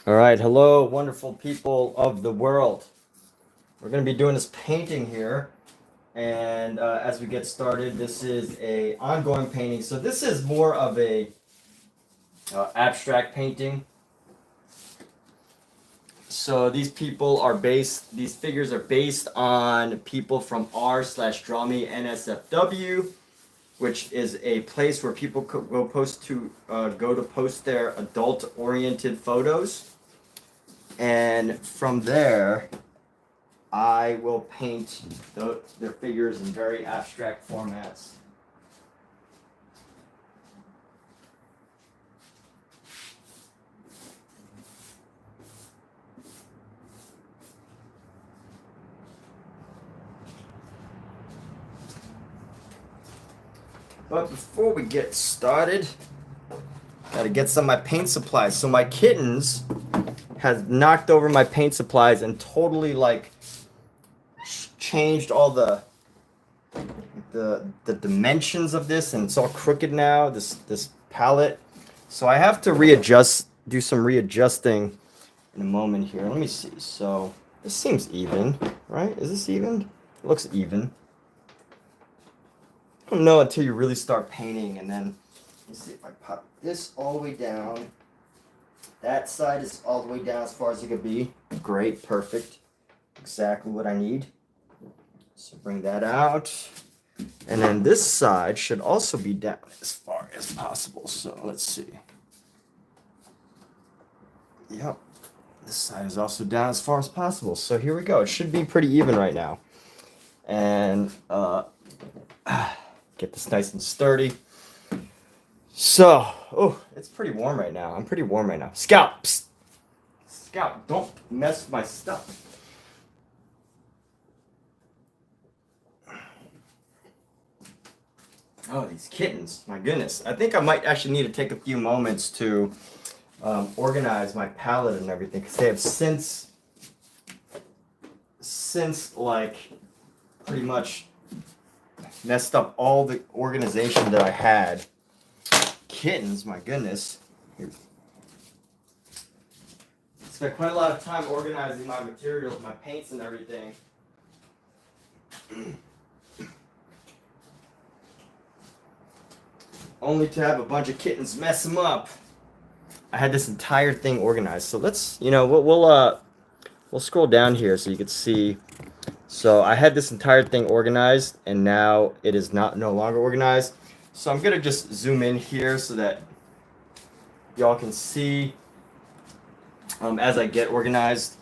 All right, hello, wonderful people of the world. We're going to be doing this painting here, and as we get started, this is a ongoing painting. So this is more of a abstract painting. So these figures are based on people from r/DrawMeNSFW, which is a place where people could go to post their adult-oriented photos, and from there. I will paint their figures in very abstract formats. But before we get started, gotta get some of my paint supplies. So my kittens has knocked over my paint supplies and totally changed all the dimensions of this, and it's all crooked now, this palette. So I have to do some readjusting in a moment here. Let me see. So this seems even, right? Is this even? It looks even. I don't know until you really start painting, and then let's see if I pop this all the way down. That side is all the way down as far as it could be. Great, perfect. Exactly what I need. So bring that out. And then this side should also be down as far as possible. So let's see. Yep. This side is also down as far as possible. So here we go. It should be pretty even right now. And get this nice and sturdy. So, oh, it's pretty warm right now. I'm pretty warm right now. Scout! Psst. Scout, don't mess with my stuff. Oh, these kittens. My goodness. I think I might actually need to take a few moments to organize my palette and everything, because they have since like pretty much messed up all the organization that I had. Kittens, my goodness. Spent quite a lot of time organizing my materials, my paints and everything. Only to have a bunch of kittens mess them up. I had this entire thing organized. So let's, we'll scroll down here so you can see. So I had this entire thing organized, and now it is no longer organized. So I'm gonna just zoom in here so that y'all can see as I get organized.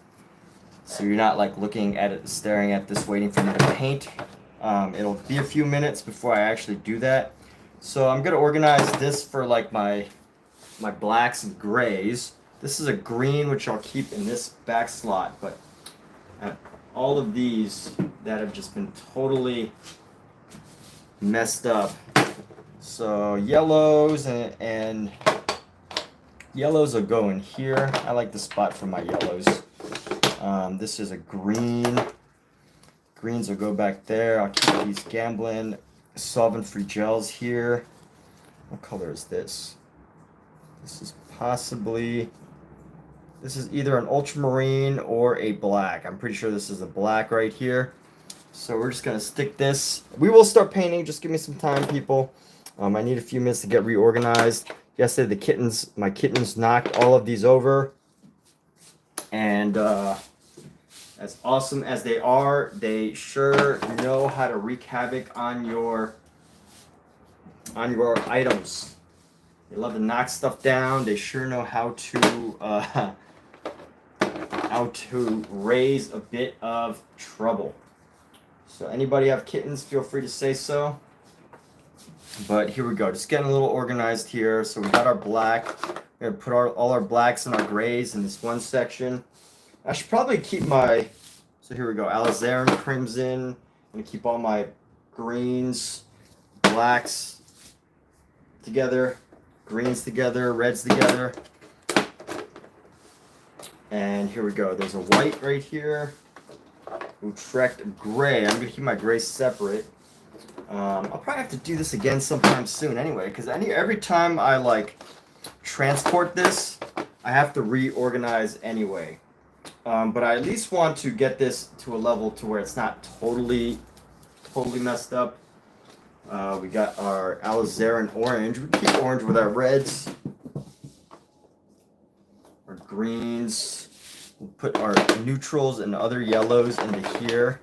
So you're not like looking at it, staring at this, waiting for me to paint. It'll be a few minutes before I actually do that. So I'm gonna organize this for like my blacks and grays. This is a green, which I'll keep in this back slot, but all of these that have just been totally messed up. So yellows and yellows will go in here. I like the spot for my yellows. This is a green. Greens will go back there. I'll keep these Gamblin solvent-free gels here. What color is this? This is either an ultramarine or a black. I'm pretty sure this is a black right here. So we're just gonna stick this. We will start painting. Just give me some time, people. I need a few minutes to get reorganized. Yesterday, my kittens knocked all of these over, and as awesome as they are, they sure know how to wreak havoc on your items. They love to knock stuff down. They sure know how to raise a bit of trouble. So anybody have kittens, feel free to say so. But here we go, just getting a little organized here. So we got our black. We're gonna put all our blacks and our grays in this one section. I should probably keep so here we go, alizarin crimson. I'm gonna keep all my greens, blacks together, greens together, reds together. And here we go, there's a white right here. Utrecht gray. I'm gonna keep my gray separate. I'll probably have to do this again sometime soon anyway, because every time I like transport this, I have to reorganize anyway. But I at least want to get this to a level to where it's not totally messed up. We got our alizarin orange. We keep orange with our reds, our greens. We'll put our neutrals and other yellows into here.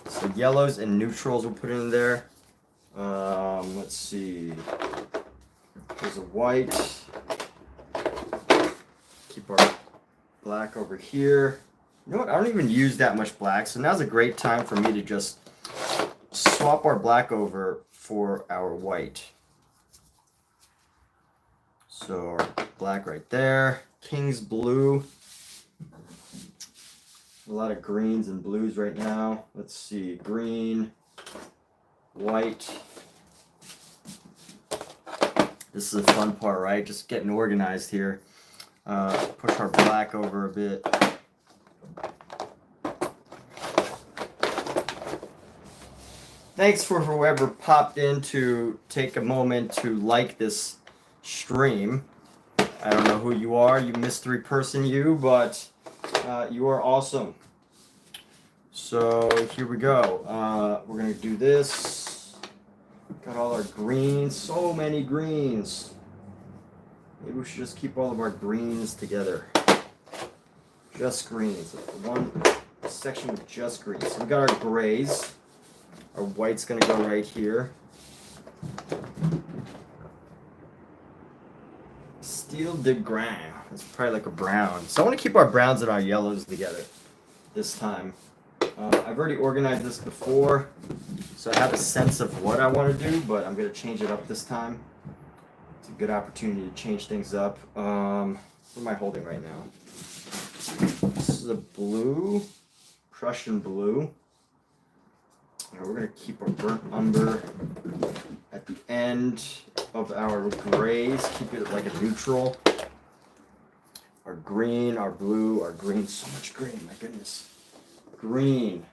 So yellows and neutrals we'll put in there. Let's see. There's a white. Keep our black over here. You know what? I don't even use that much black, so now's a great time for me to just swap our black over for our white. So black right there. King's blue. A lot of greens and blues right now. Let's see. Green, white. This is the fun part, right? Just getting organized here. Push our black over a bit. Thanks for whoever popped in to take a moment to like this stream. I don't know who you are, you mystery person, but you are awesome. So here we go. We're gonna do this. Got all our greens, so many greens. Maybe we should just keep all of our greens together. Just greens. One section with just greens. So we got our grays. Our white's gonna go right here. Steel de grain. It's probably like a brown. So I want to keep our browns and our yellows together this time. I've already organized this before, so I have a sense of what I want to do, but I'm going to change it up this time. It's a good opportunity to change things up. What am I holding right now? This is a blue, Prussian blue. We're going to keep our burnt umber at the end of our grays. Keep it like a neutral. Our green, our blue, our green. So much green, my goodness. Green.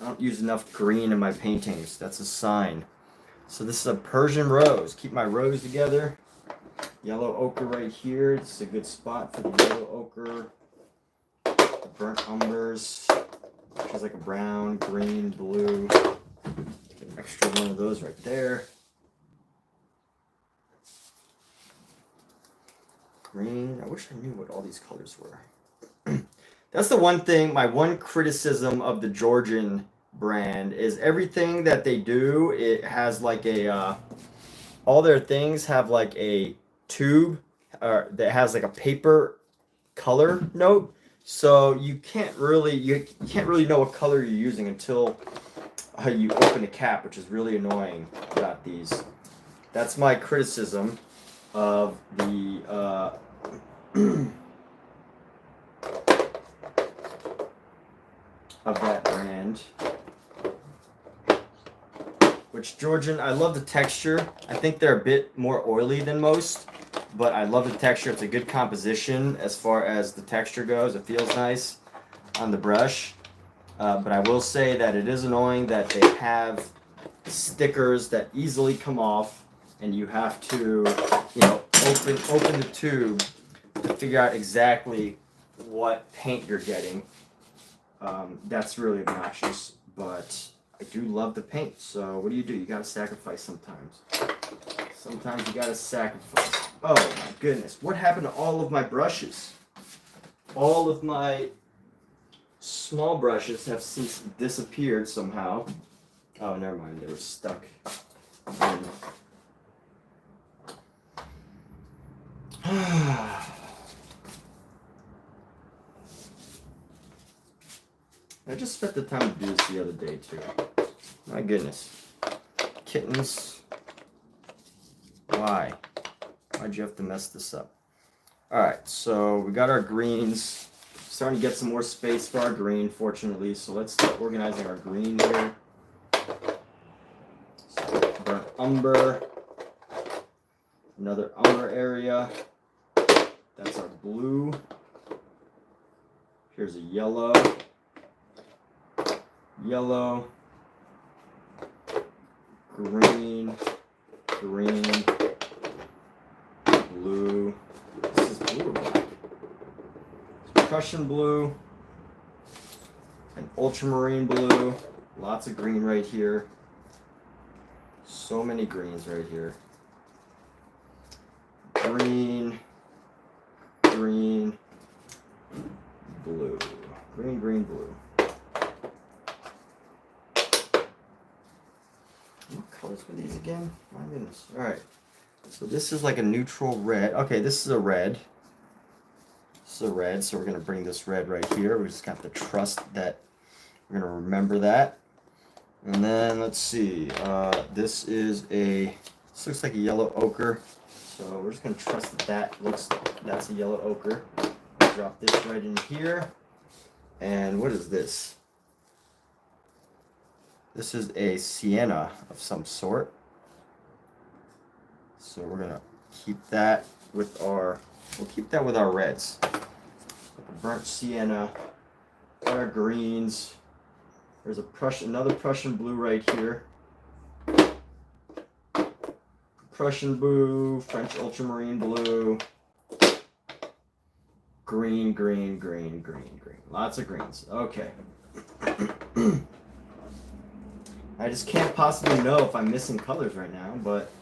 I don't use enough green in my paintings. That's a sign. So this is a Persian rose. Keep my rose together. Yellow ochre right here. This is a good spot for the yellow ochre. The burnt umbers. Which is like a brown, green, blue. Get an extra one of those right there. Green. I wish I knew what all these colors were. That's the one thing, my one criticism of the Georgian brand is everything that they do, it has like a, all their things have like a tube that has like a paper color note. So you can't really know what color you're using until you open the cap, which is really annoying about these. That's my criticism of the of that brand. Which Georgian, I love the texture. I think they're a bit more oily than most, but I love the texture. It's a good composition as far as the texture goes. It feels nice on the brush. But I will say that it is annoying that they have stickers that easily come off, and you have to, open the tube to figure out exactly what paint you're getting. That's really obnoxious, but I do love the paint. So what do? You gotta sacrifice sometimes. Sometimes you gotta sacrifice. Oh my goodness, what happened to all of my brushes? All of my small brushes have since disappeared somehow. Oh, never mind, they were stuck in. I just spent the time to do this the other day too. My goodness. Kittens. Why? Why'd you have to mess this up? Alright, so we got our greens. Starting to get some more space for our green, fortunately. So let's start organizing our green here. So burnt umber. Another umber area. That's our blue. Here's a yellow. Yellow, green, green, blue. This is blue or black? Prussian blue, an ultramarine blue, lots of green right here. So many greens right here. Green, green, blue. Green, green, blue. What colors were these again? My goodness. Alright. So this is like a neutral red. Okay, this is a red. This is a red, so we're going to bring this red right here. We just got to trust that we're going to remember that. And then let's see. This looks like a yellow ochre. So we're just going to trust that that's a yellow ochre. Drop this right in here. And what is this? This is a sienna of some sort. So we're gonna keep that with our reds. Burnt sienna, our greens. There's another Prussian blue right here. Prussian blue, French ultramarine blue. Green, green, green, green, green. Lots of greens. Okay. I just can't possibly know if I'm missing colors right now, but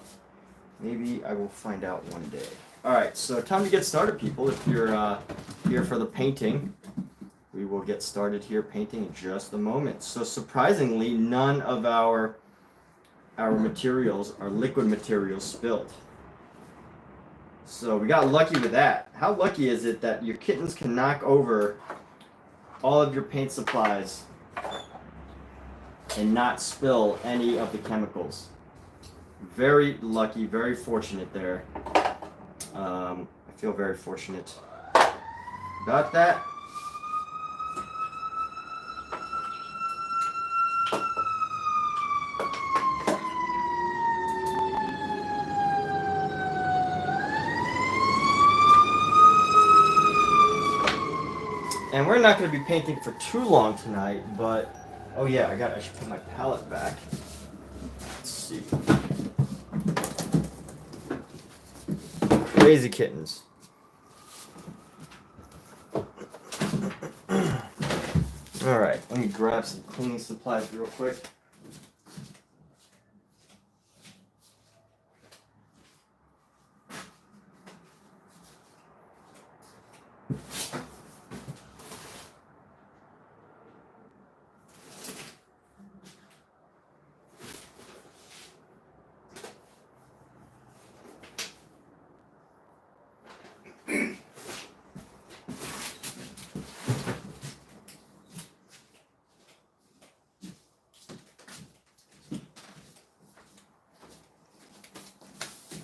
maybe I will find out one day. Alright, so time to get started, people. If you're here for the painting, we will get started here painting in just a moment. So surprisingly, none of our materials, our liquid materials, spilled. So we got lucky with that. How lucky is it that your kittens can knock over all of your paint supplies and not spill any of the chemicals? Very lucky, very fortunate there. I feel very fortunate about that. And we're not going to be painting for too long tonight, but oh yeah, I should put my palette back. Let's see. Crazy kittens. Alright, let me grab some cleaning supplies real quick.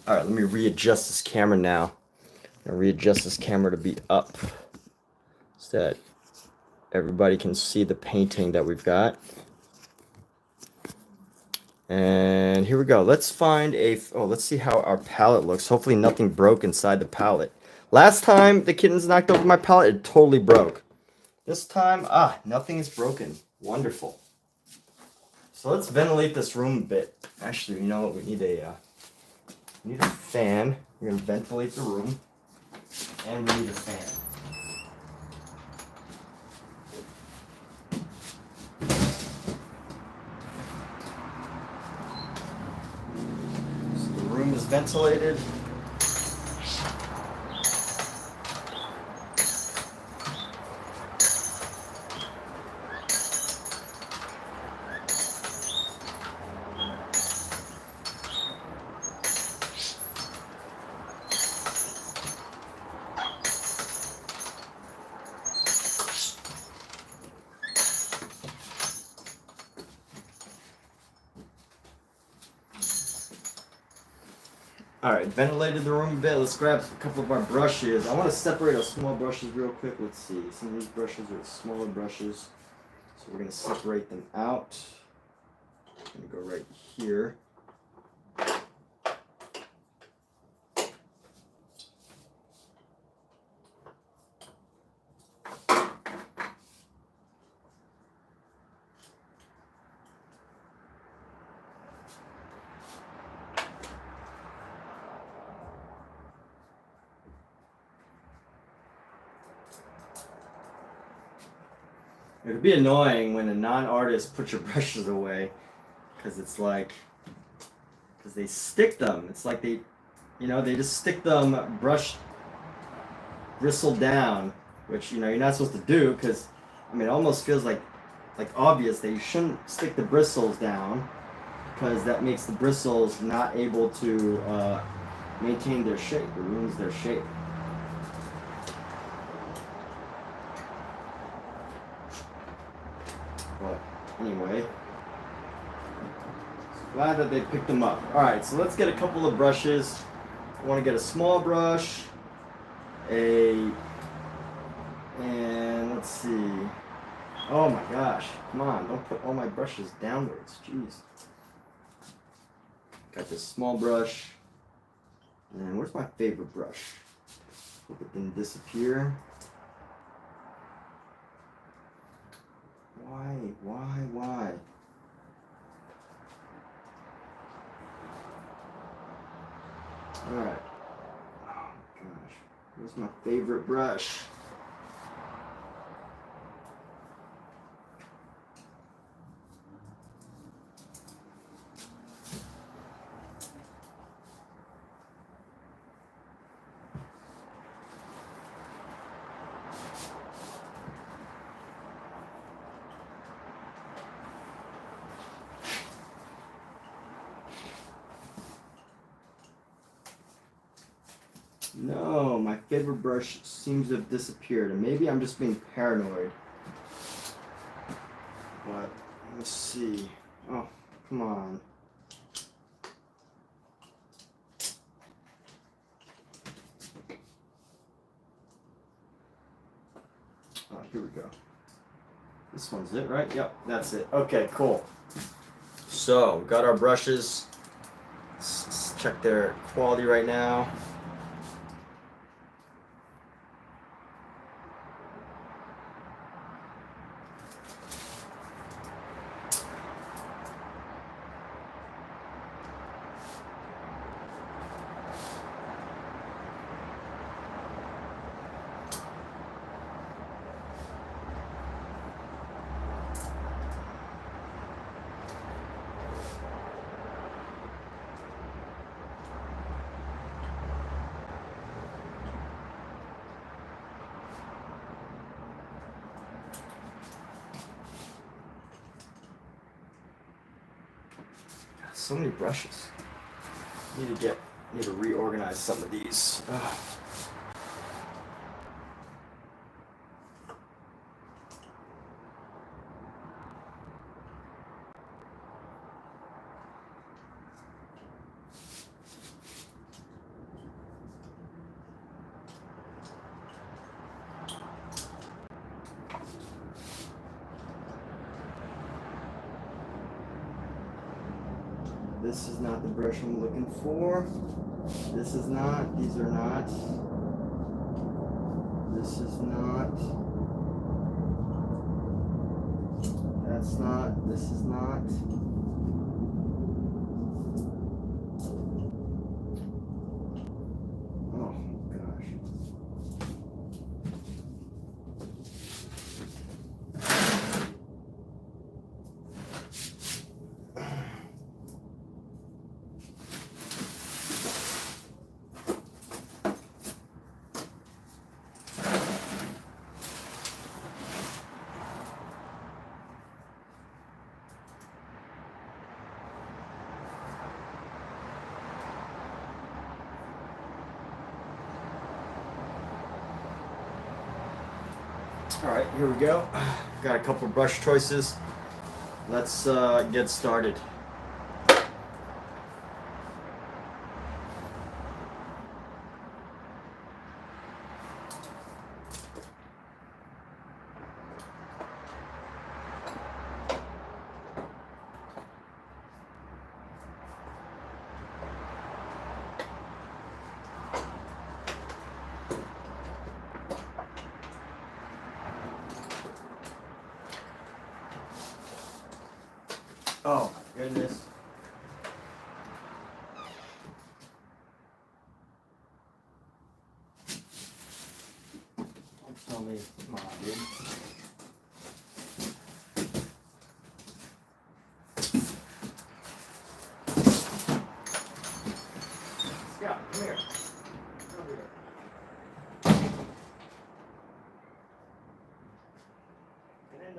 Alright, let me readjust this camera now. I'm going to readjust this camera to be up so that everybody can see the painting that we've got. And here we go. Let's find let's see how our palette looks. Hopefully nothing broke inside the palette. Last time the kittens knocked over my palette, it totally broke. This time, nothing is broken. Wonderful. So let's ventilate this room a bit. Actually, you know what? We need a fan. We're going to ventilate the room. And we need a fan. So the room is ventilated. Alright, ventilated the room a bit. Let's grab a couple of our brushes. I want to separate our small brushes real quick. Let's see. Some of these brushes are smaller brushes. So we're going to separate them out. I'm going to go right here. It'd be annoying when a non-artist puts your brushes away, because it's like, because they stick them. It's like they, you know, they just stick them brush bristle down, which, you know, you're not supposed to do, because, I mean, it almost feels like obvious that you shouldn't stick the bristles down, because that makes the bristles not able to maintain their shape. It ruins their shape. But anyway, glad that they picked them up. All right, so let's get a couple of brushes. I want to get a small brush, and let's see. Oh my gosh, come on, don't put all my brushes downwards, jeez. Got this small brush, and where's my favorite brush? Hope it didn't disappear. Why? Alright. Oh gosh. Where's my favorite brush? No, my favorite brush seems to have disappeared, and maybe I'm just being paranoid. But let's see. Oh, come on. Oh, here we go. This one's it, right? Yep, that's it. Okay, cool. So, got our brushes. Let's check their quality right now. So many brushes. Need to reorganize some of these. Ugh. This is not the brush I'm looking for. This is not. These are not. This is not. That's not. This is not. Oh gosh. Alright, here we go. Got a couple brush choices. Let's get started. Oh my goodness. Don't tell me, come on, dude.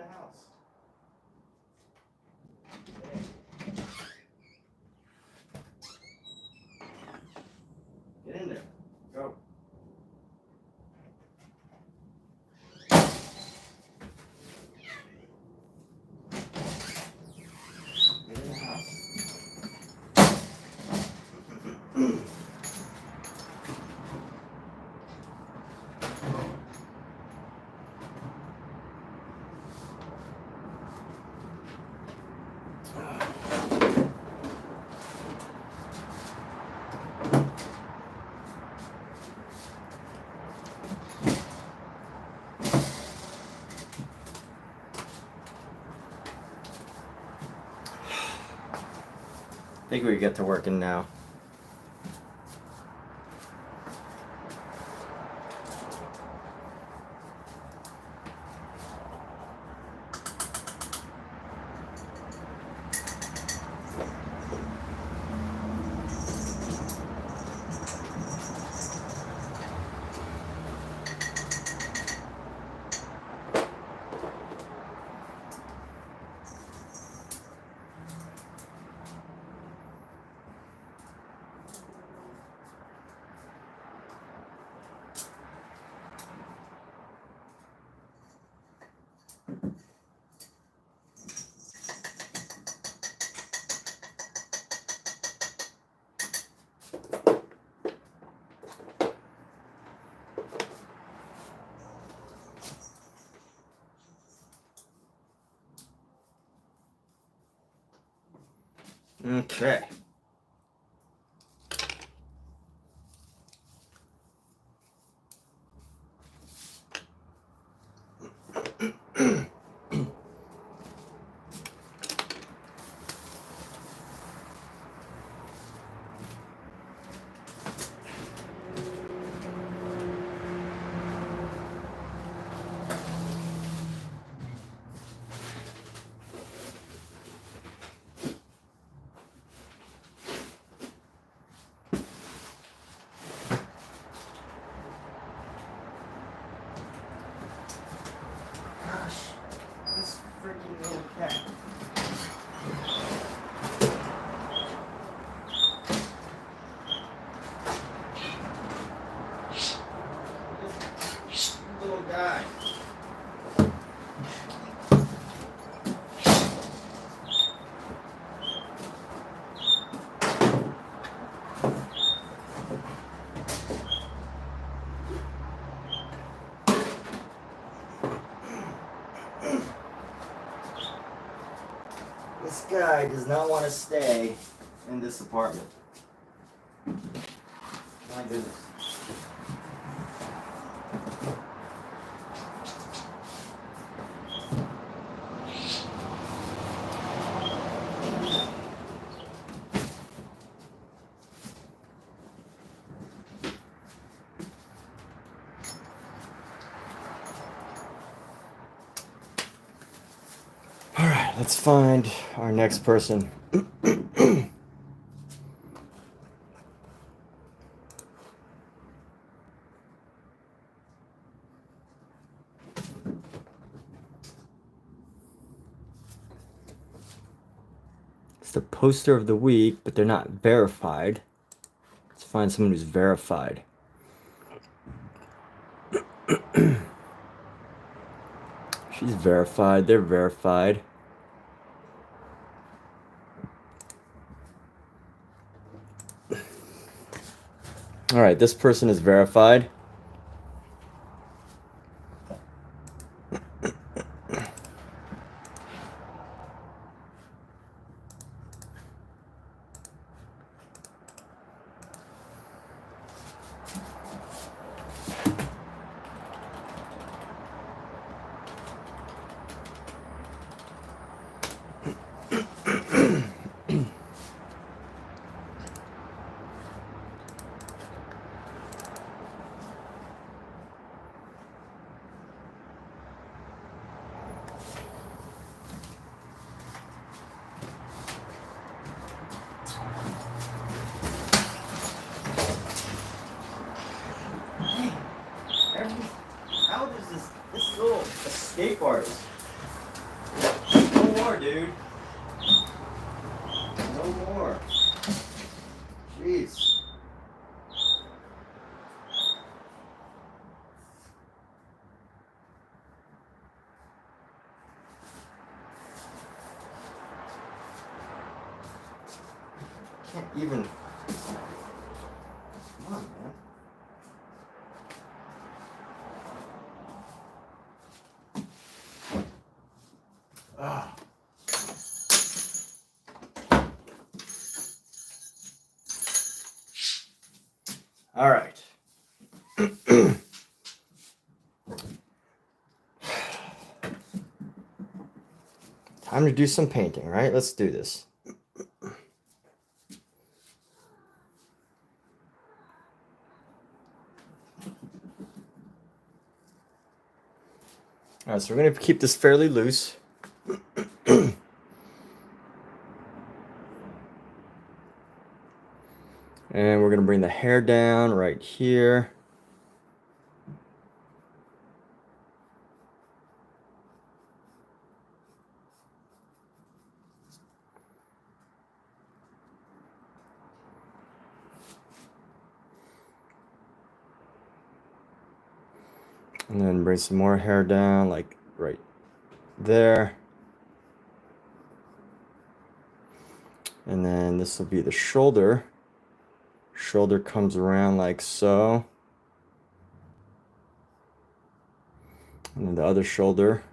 house. Get in there. Go. Get in the house. I think we get to working now. Okay. Freaking little cat. Little guy. This guy does not want to stay in this apartment. My goodness. All right, let's find our next person. It's the poster of the week, but they're not verified. Let's find someone who's verified. She's verified, they're verified. All right, this person is verified. How does this little escape artist dude. No more. Jeez. Can't even. Come on, man. Ah. All right. Time to do some painting, right? Let's do this. All right, so we're going to keep this fairly loose. And we're going to bring the hair down right here. And then bring some more hair down, like right there. And then this will be the shoulder. Shoulder comes around like so. And then the other shoulder.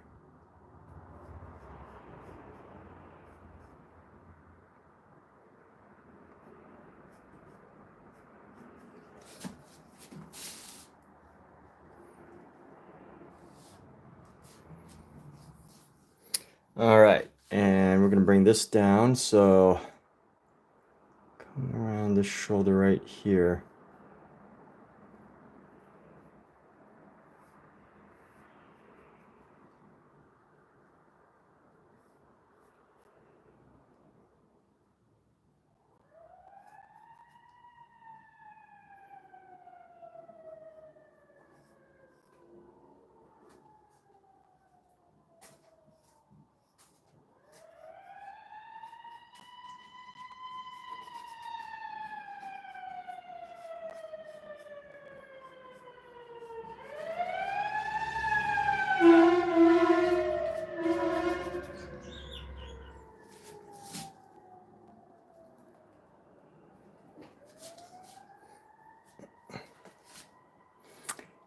All right, and we're gonna bring this down, so come around this shoulder right here.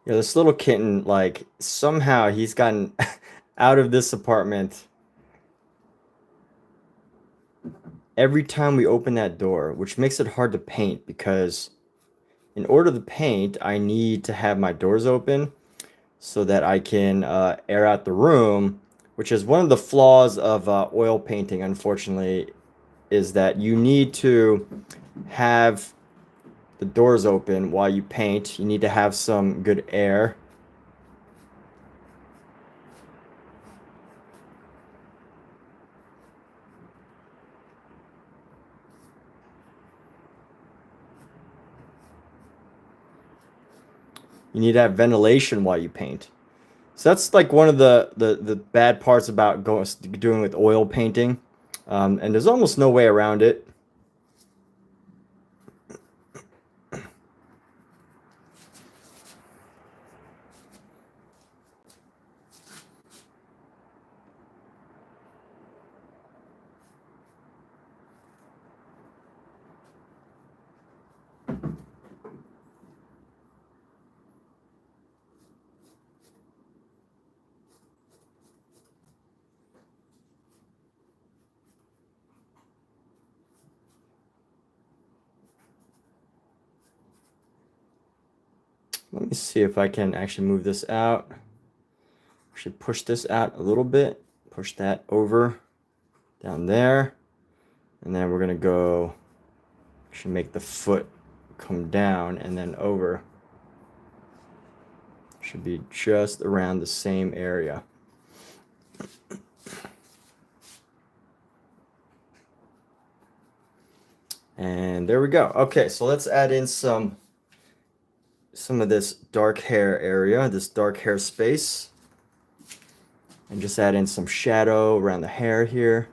Yeah, this little kitten, like, somehow he's gotten out of this apartment every time we open that door, which makes it hard to paint because in order to paint, I need to have my doors open so that I can air out the room, which is one of the flaws of oil painting, unfortunately, is that you need to have the doors open while you paint. You need to have some good air. You need to have ventilation while you paint. So that's like one of the bad parts about doing with oil painting. And there's almost no way around it. Let me see if I can actually move this out. I should push this out a little bit. Push that over down there. And then we're going to go, should make the foot come down and then over. Should be just around the same area. And there we go. Okay, so let's add in some of this dark hair area, this dark hair space. And just add in some shadow around the hair here.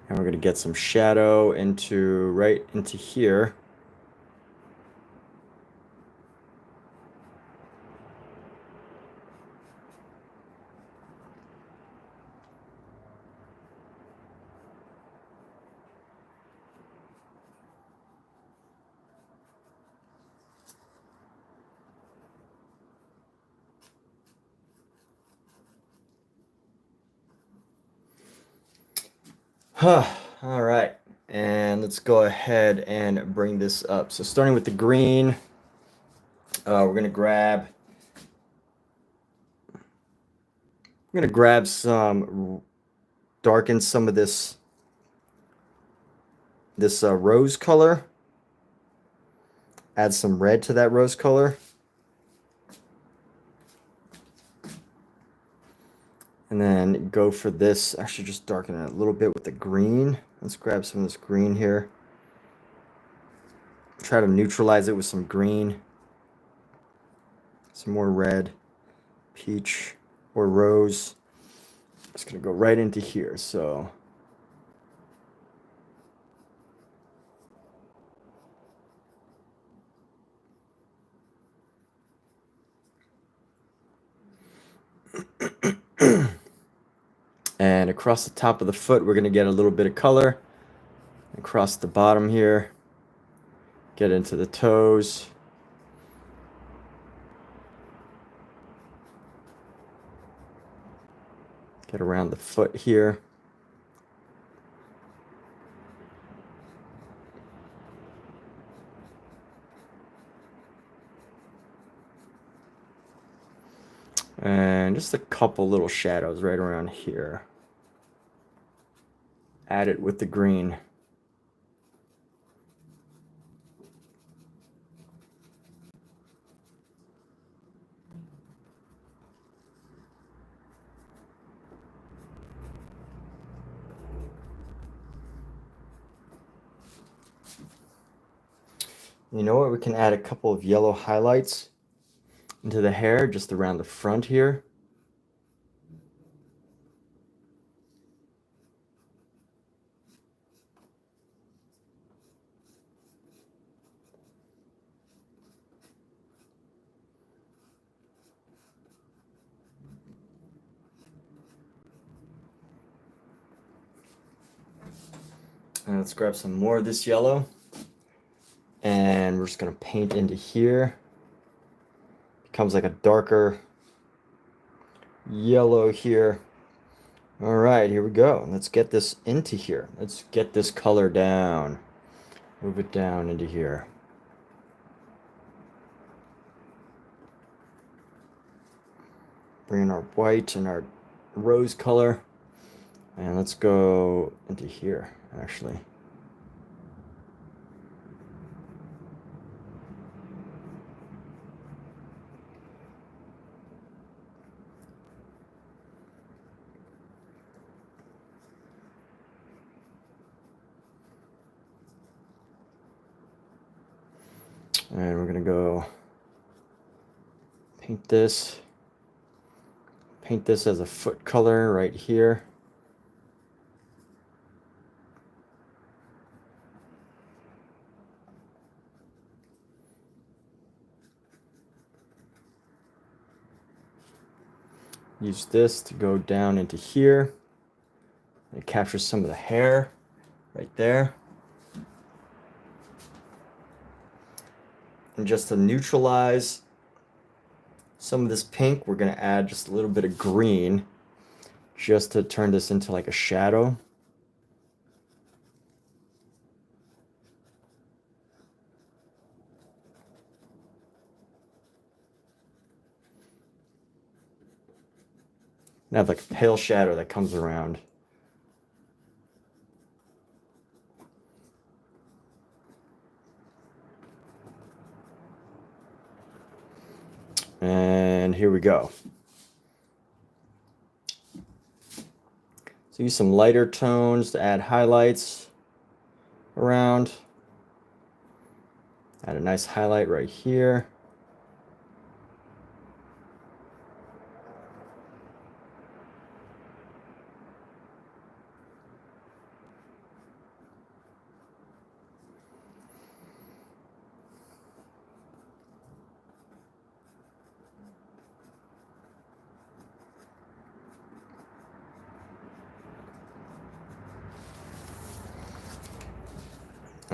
And we're going to get some shadow into right into here. All right, and let's go ahead and bring this up. So starting with the green, we're gonna grab some, darken some of this rose color. Add some red to that rose color. And then go for this, actually just darken it a little bit with the green. Let's grab some of this green here. Try to neutralize it with some green. Some more red, peach, or rose. Just gonna go right into here, so. And across the top of the foot, we're gonna get a little bit of color. Across the bottom here, get into the toes. Get around the foot here. And just a couple little shadows right around here. Add it with the green. You know what? We can add a couple of yellow highlights into the hair, just around the front here. And let's grab some more of this yellow. And we're just going to paint into here. Becomes like a darker yellow here. All right, here we go. Let's get this into here. Let's get this color down. Move it down into here. Bring in our white and our rose color. And let's go into here, actually. And we're going to go paint this. Paint this as a foot color right here. Use this to go down into here. It captures some of the hair right there. And just to neutralize some of this pink, we're going to add just a little bit of green just to turn this into like a shadow. And have like a pale shadow that comes around. And here we go. So use some lighter tones to add highlights around. Add a nice highlight right here.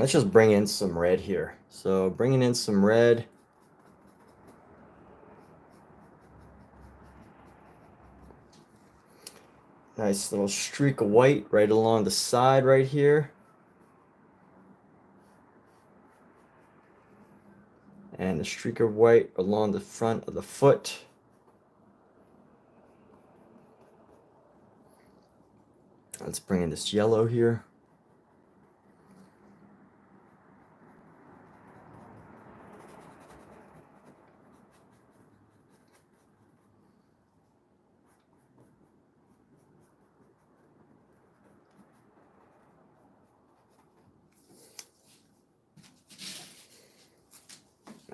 Let's just bring in some red here. So bringing in some red. Nice little streak of white right along the side right here. And a streak of white along the front of the foot. Let's bring in this yellow here.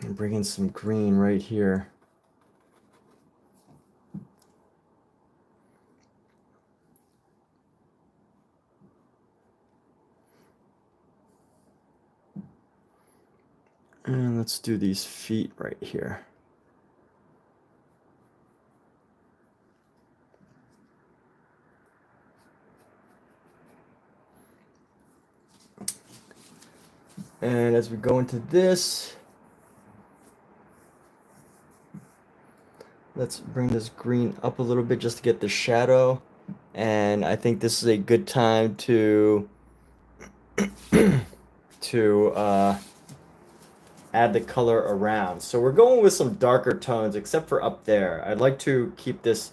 And bring in some green right here. And let's do these feet right here. And as we go into this, let's bring this green up a little bit just to get the shadow. And I think this is a good time to add the color around. So we're going with some darker tones, except for up there. I'd like to keep this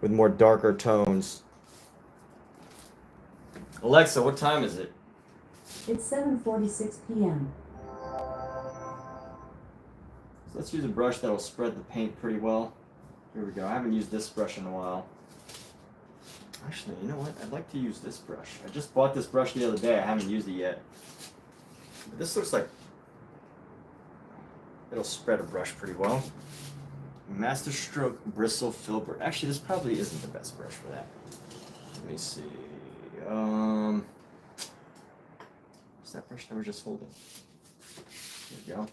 with more darker tones. Alexa, what time is it? It's 7:46 p.m. So let's use a brush that'll spread the paint pretty well. Here we go. I haven't used this brush in a while. Actually, you know what? I'd like to use this brush. I just bought this brush the other day. I haven't used it yet. But this looks like it'll spread a brush pretty well. Master Stroke Bristle Filbert. Actually, this probably isn't the best brush for that. Let me see. What's that brush that we're just holding? There we go.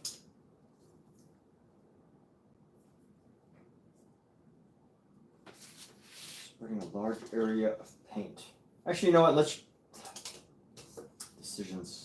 Spreading a large area of paint. Actually, you know what? Let's decisions.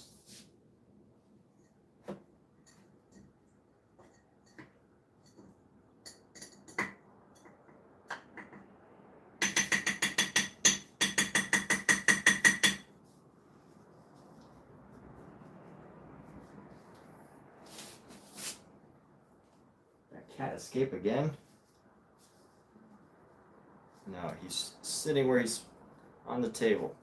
Cat escape again? No, he's sitting where he's on the table.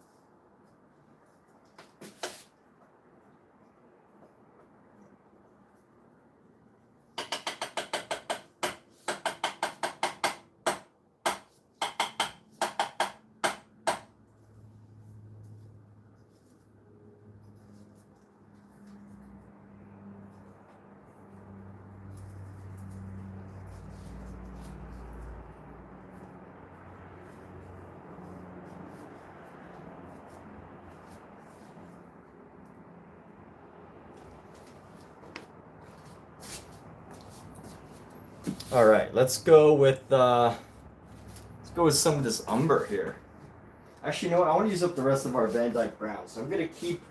All right, let's go with some of this umber here. Actually, you know what? I want to use up the rest of our Van Dyke Brown, so I'm gonna keep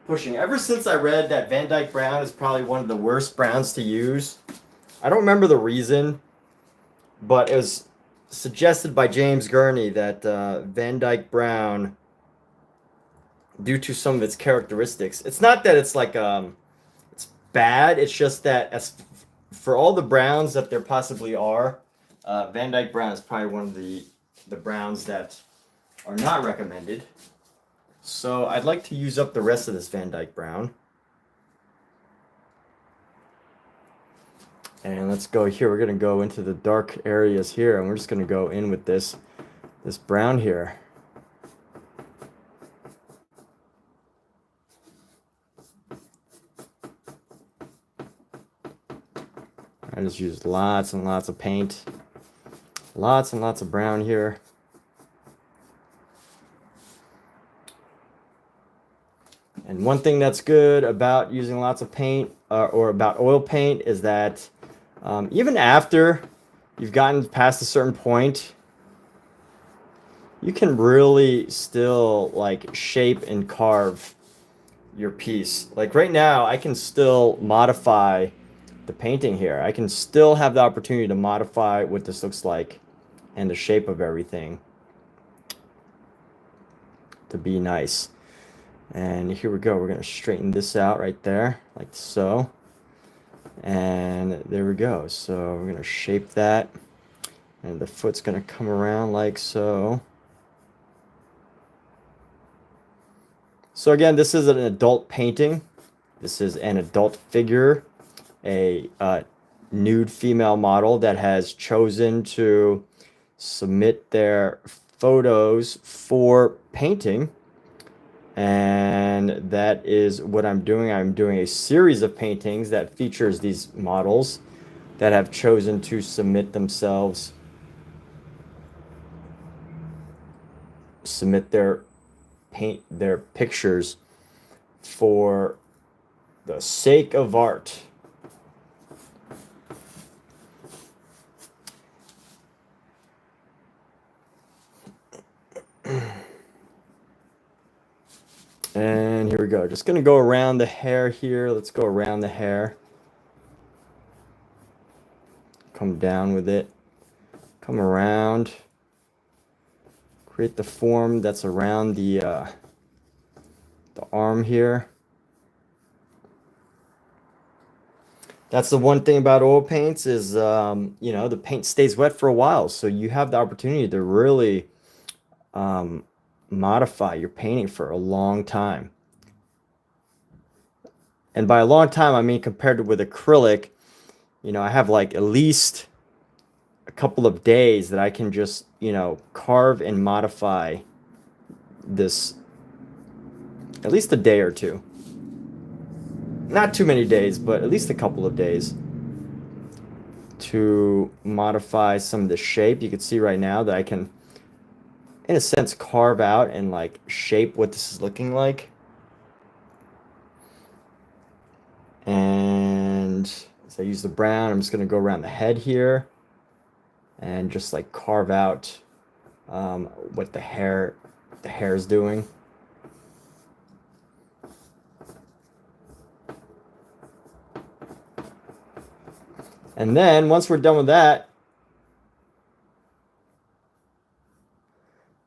pushing. Ever since I read that Van Dyke Brown is probably one of the worst browns to use, I don't remember the reason, but it was suggested by James Gurney that Van Dyke Brown, due to some of its characteristics, it's not that it's like it's bad. It's just that as for all the browns that there possibly are, Van Dyke Brown is probably one of the browns that are not recommended. So I'd like to use up the rest of this Van Dyke Brown. And let's go here. We're going to go into the dark areas here, and we're just going to go in with this brown here. I just used lots and lots of paint. Lots and lots of brown here. And one thing that's good about using lots of paint or about oil paint is that even after you've gotten past a certain point, you can really still like shape and carve your piece. Like right now, I can still modify the painting here. I can still have the opportunity to modify what this looks like and the shape of everything to be nice. And here we go. We're going to straighten this out right there, like so. And there we go. So we're going to shape that. And the foot's going to come around like so. So again, this is an adult painting. This is an adult figure, a nude female model that has chosen to submit their photos for painting. And that is what I'm doing. I'm doing a series of paintings that features these models that have chosen to submit themselves, submit their pictures for the sake of art. And here we go. Just gonna go around the hair here. Let's go around the hair. Come down with it. Come around. Create the form that's around the arm here. That's the one thing about oil paints is, you know, the paint stays wet for a while. So you have the opportunity to really modify your painting for a long time. And by a long time, I mean compared to with acrylic, you know, I have like at least a couple of days that I can just, you know, carve and modify this, at least a day or two. Not too many days, but at least a couple of days to modify some of the shape. You can see right now that I can, in a sense, carve out and like shape what this is looking like. And as I use the brown, I'm just going to go around the head here and just like carve out what the hair is doing. And then once we're done with that,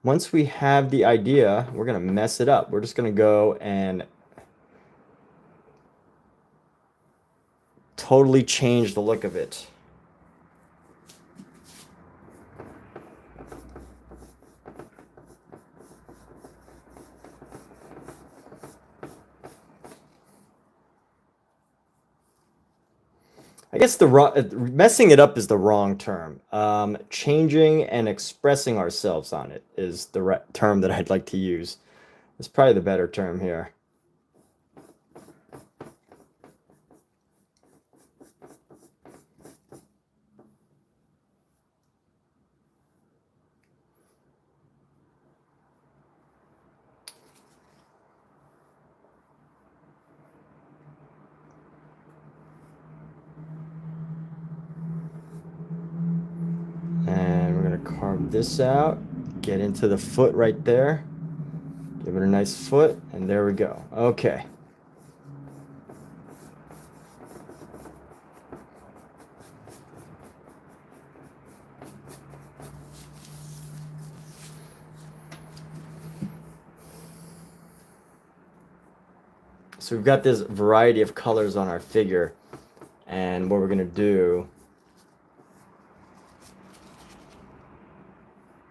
once we have the idea, we're going to mess it up. We're just going to go and totally change the look of it. I guess messing it up is the wrong term. Changing and expressing ourselves on it is the term that I'd like to use. It's probably the better term here. Carve this out, get into the foot right there, give it a nice foot, and there we go. Okay. So we've got this variety of colors on our figure, and what we're going to do,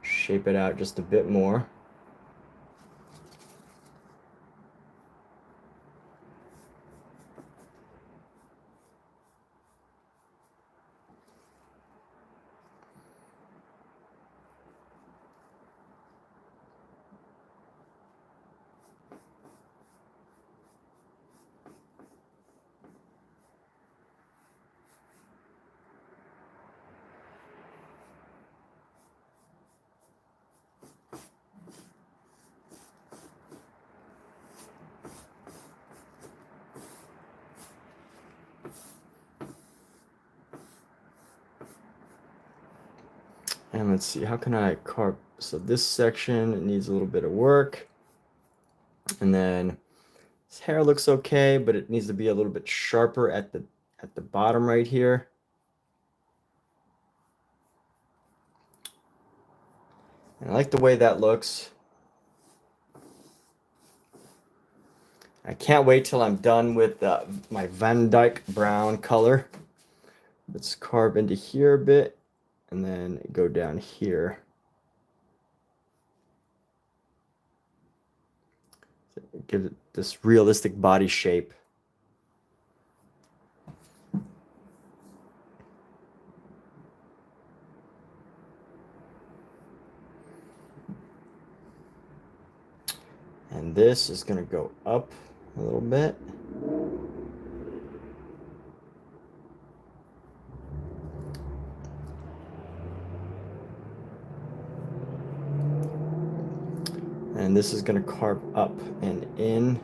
shape it out just a bit more. And let's see, how can I carve? So this section needs a little bit of work. And then His hair looks okay, but it needs to be a little bit sharper at the bottom right here. And I like the way that looks. I can't wait till I'm done with my Van Dyke brown color. Let's carve into here a bit and then go down here. Give it this realistic body shape. And this is going to go up a little bit. And this is going to carve up and in.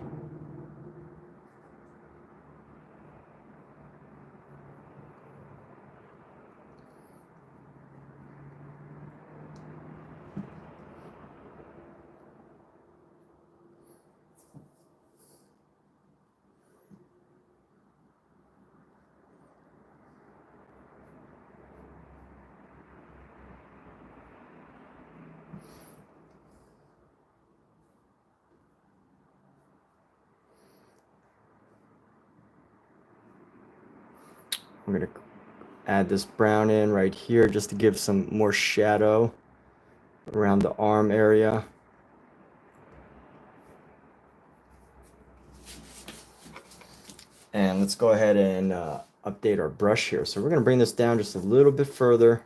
I'm going to add this brown in right here just to give some more shadow around the arm area. And let's go ahead and update our brush here. So we're going to bring this down just a little bit further.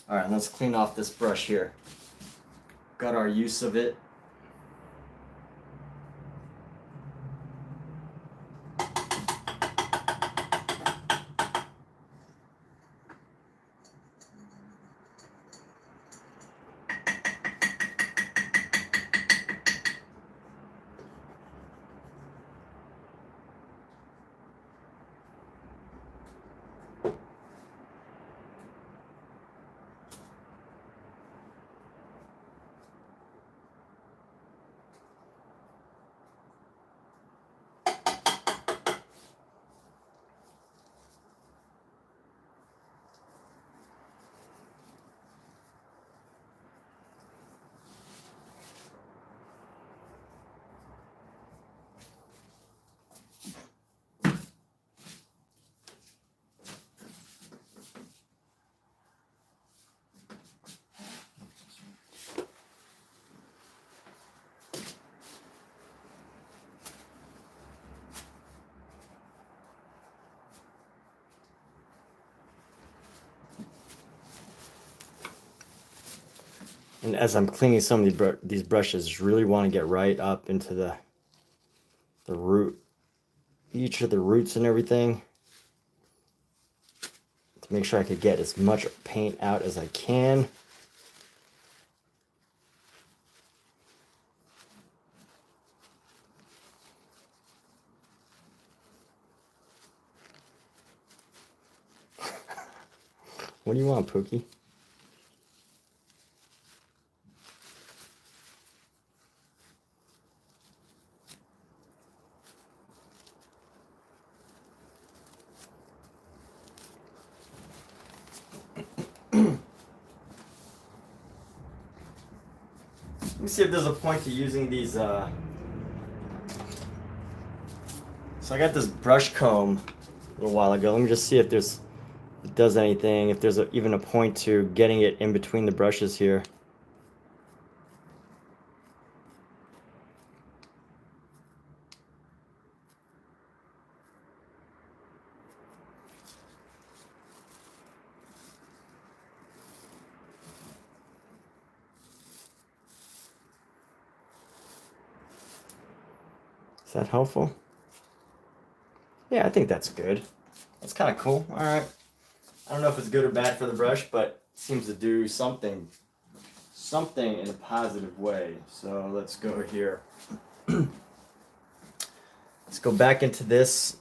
All right, let's clean off this brush here. Got our use of it. And as I'm cleaning some of these brushes, really want to get right up into the root, each of the roots and everything, to make sure I could get as much paint out as I can. What do you want, Pookie? Let me see if there's a point to using these. So I got this brush comb a little while ago. Let me just see if it does anything, if there's even a point to getting it in between the brushes here. Is that helpful? Yeah, I think that's good. That's kind of cool. All right. I don't know if it's good or bad for the brush, but it seems to do something in a positive way. So let's go here. Let's go back into this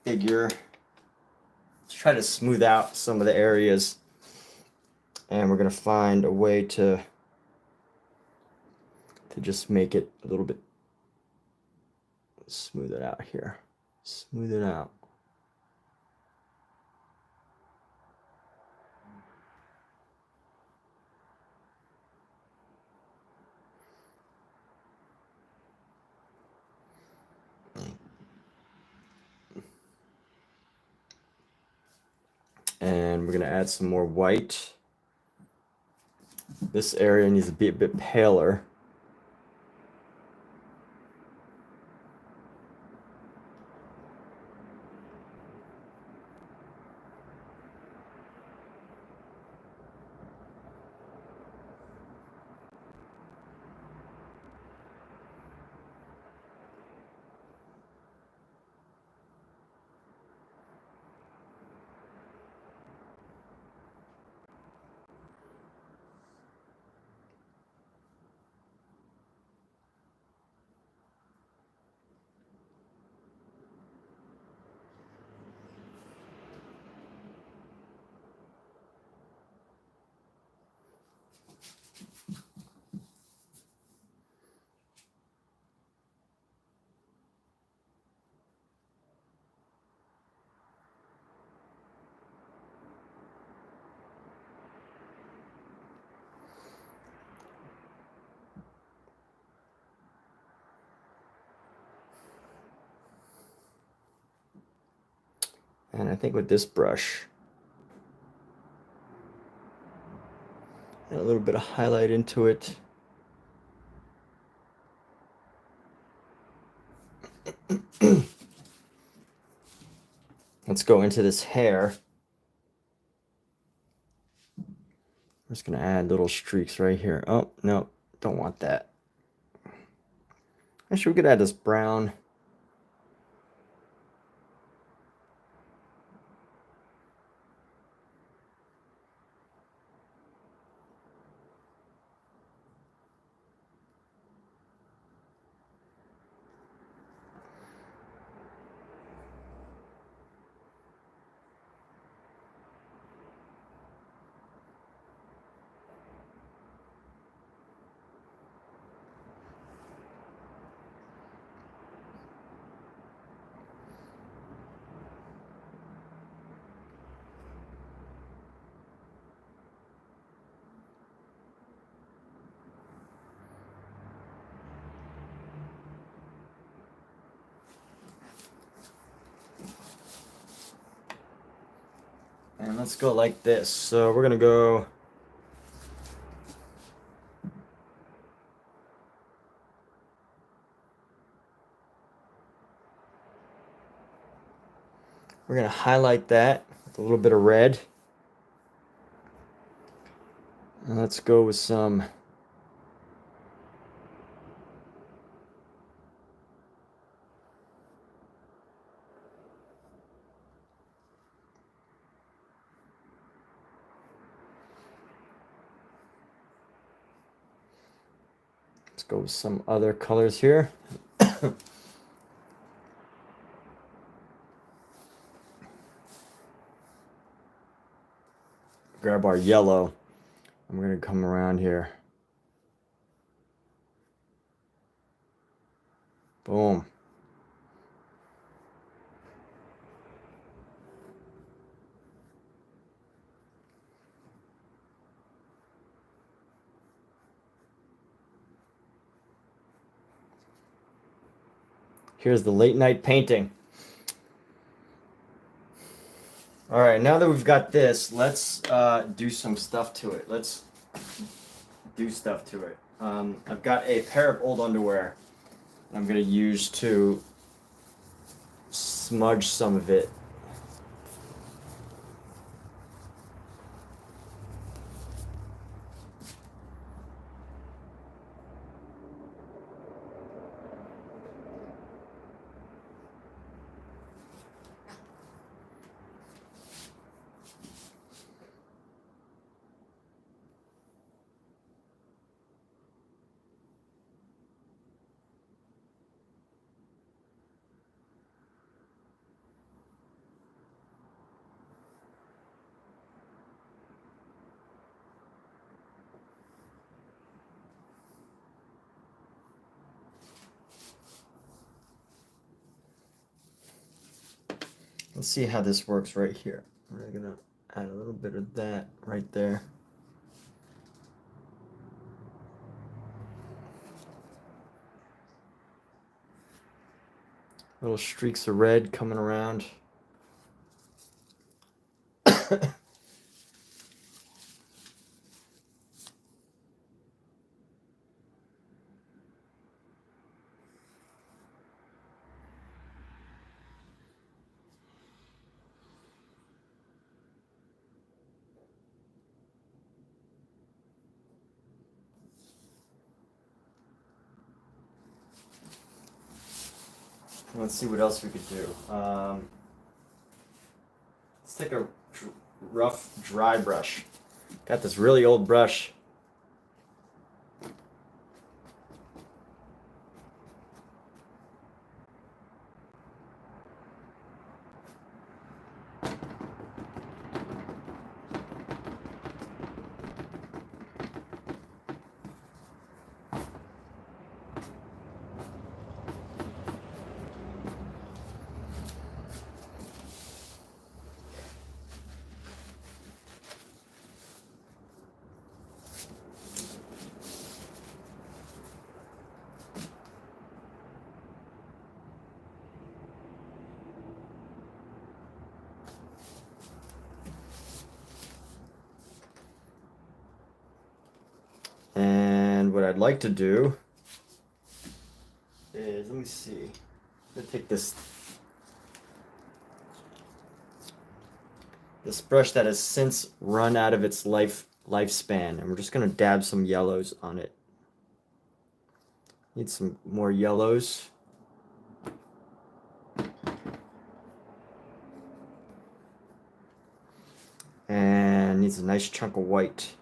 figure. Let's try to smooth out some of the areas. And we're going to find a way to just make it a little bit, smooth it out here. Smooth it out. And we're going to add some more white. This area needs to be a bit paler. And I think with this brush, add a little bit of highlight into it. Let's go into this hair. I'm just going to add little streaks right here. Oh, no, don't want that. Actually, we could add this brown. And let's go like this. So we're gonna go highlight that with a little bit of red. And let's go with some other colors here. Grab our yellow, and we're going to come around here. Boom. Here's the late night painting. All right, now that we've got this, let's do some stuff to it. Let's do stuff to it. I've got a pair of old underwear I'm going to use to smudge some of it. Let's see how this works right here. We're gonna add a little bit of that right there. Little streaks of red coming around. Let's see what else we could do. Let's take a rough dry brush. Got this really old brush. And what I'd like to do is, let me see. I'm gonna take this brush that has since run out of its lifespan, and we're just gonna dab some yellows on it. Need some more yellows. And needs a nice chunk of white.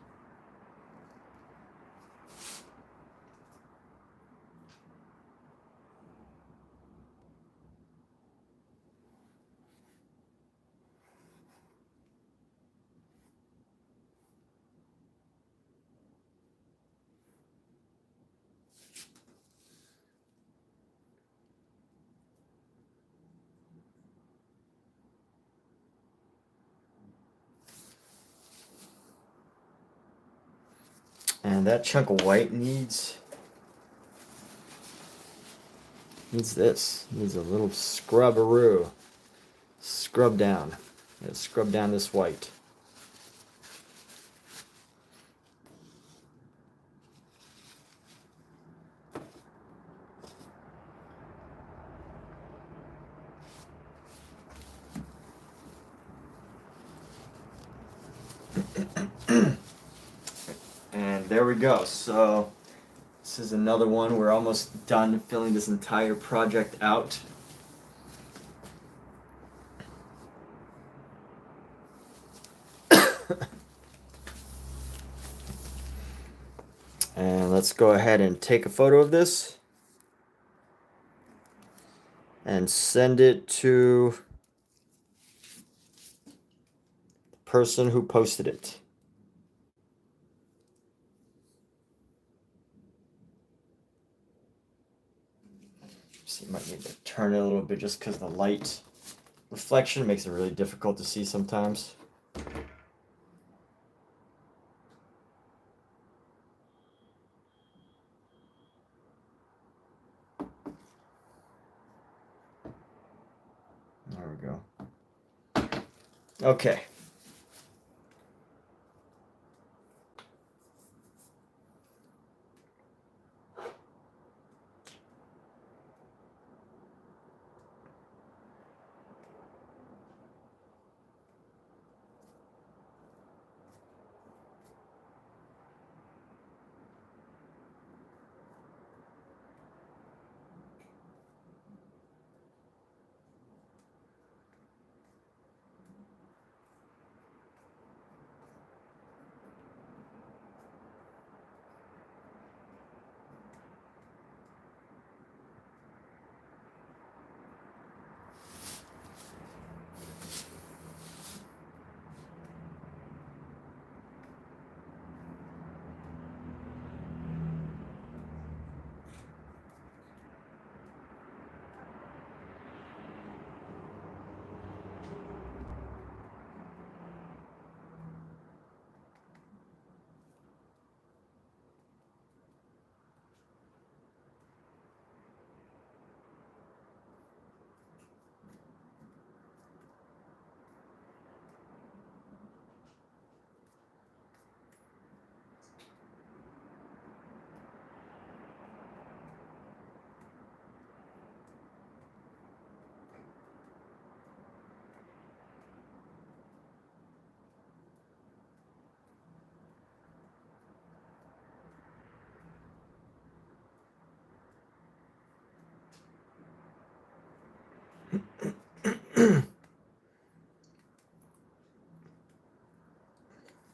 And that chunk of white needs this. Needs a little scrub-a-roo. Scrub down. Let's scrub down this white. And there we go. So this is another one. We're almost done filling this entire project out. And let's go ahead and take a photo of this and send it to the person who posted it. So you might need to turn it a little bit just because the light reflection makes it really difficult to see sometimes. There we go. Okay.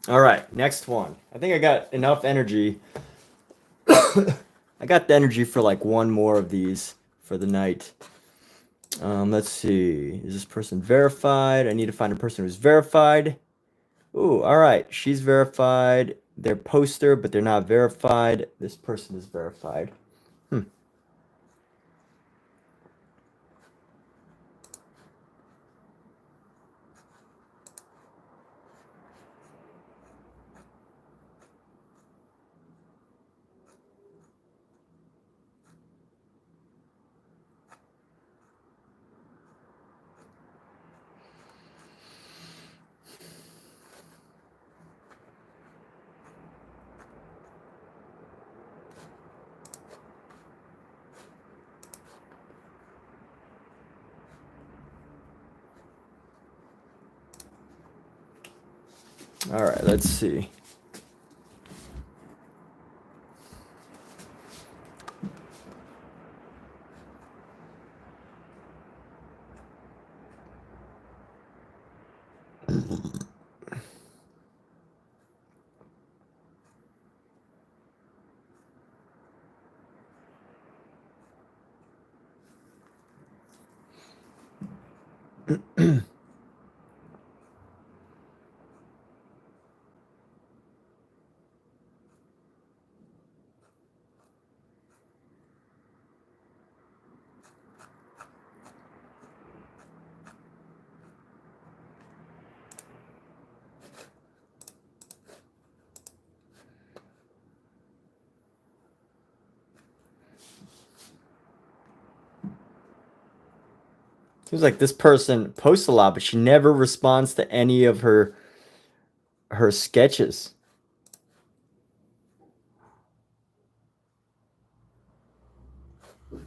All right, next one. I think I got enough energy. I got the energy for like one more of these for the night. Let's see. Is this person verified? I need to find a person who's verified. Ooh, all right. She's verified. They're poster, but they're not verified. This person is verified. All right, let's see. Seems like this person posts a lot, but she never responds to any of her sketches. I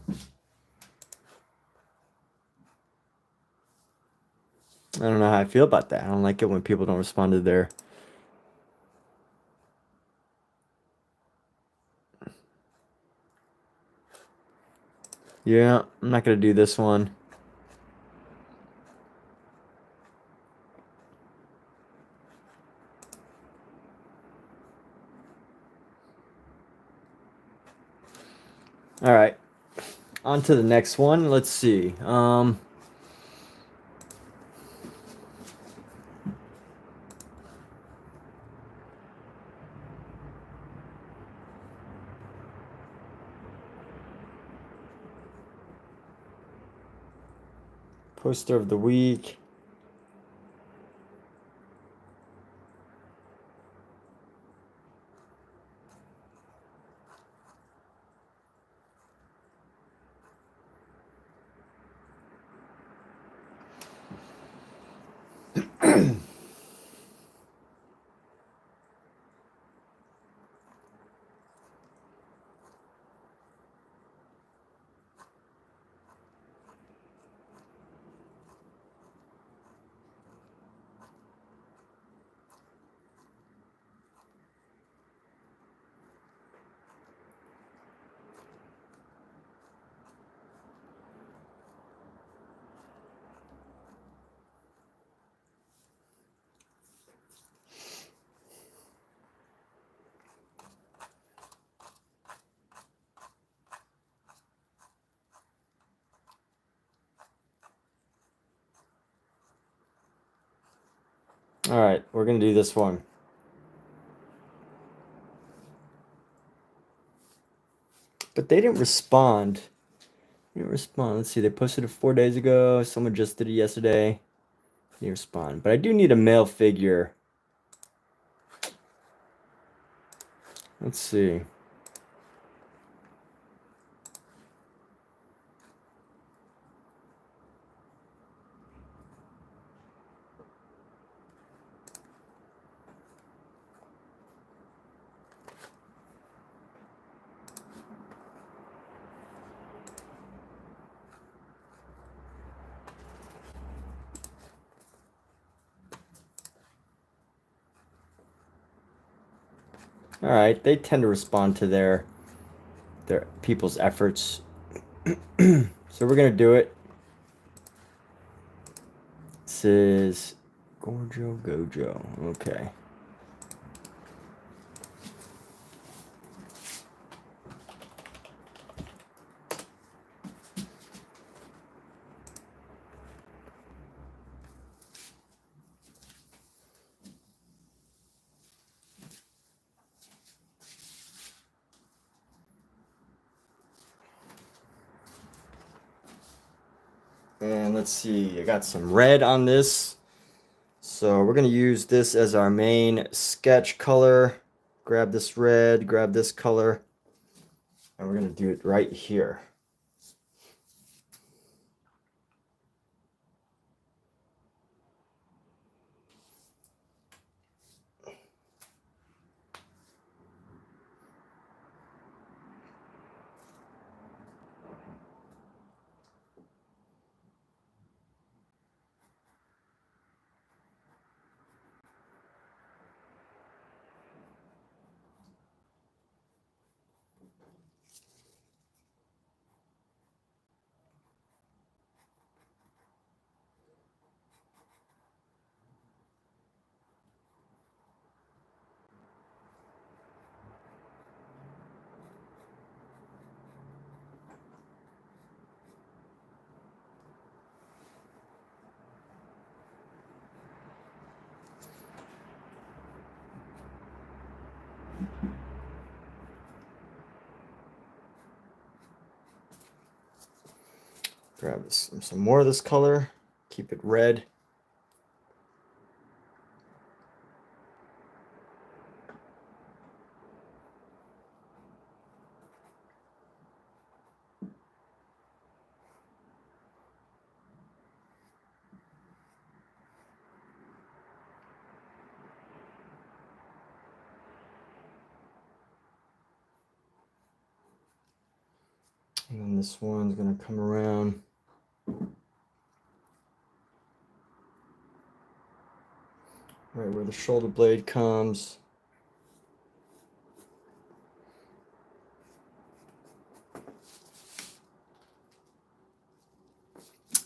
don't know how I feel about that. I don't like it when people don't respond to their... Yeah, I'm not going to do this one. All right, on to the next one. Let's see. Poster of the week. All right, we're going to do this one. But they didn't respond. They didn't respond. Let's see, they posted it 4 days ago. Someone just did it yesterday. They didn't respond. But I do need a male figure. Let's see. All right, they tend to respond to their people's efforts. So we're gonna do it. This is Gogh. Okay. And let's see, I got some red on this. So we're going to use this as our main sketch color. Grab this red, grab this color, and we're going to do it right here. Grab some more of this color, keep it red. And then this one's going to come around. Right where the shoulder blade comes.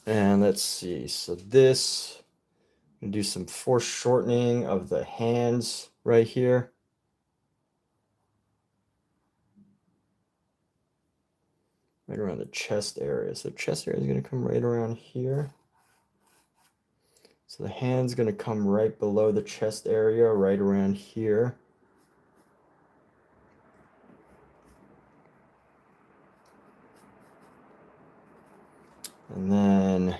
And let's see, so this, I'm going to do some foreshortening of the hands right here. Right around the chest area. So chest area is going to come right around here. So the hand's going to come right below the chest area, right around here. And then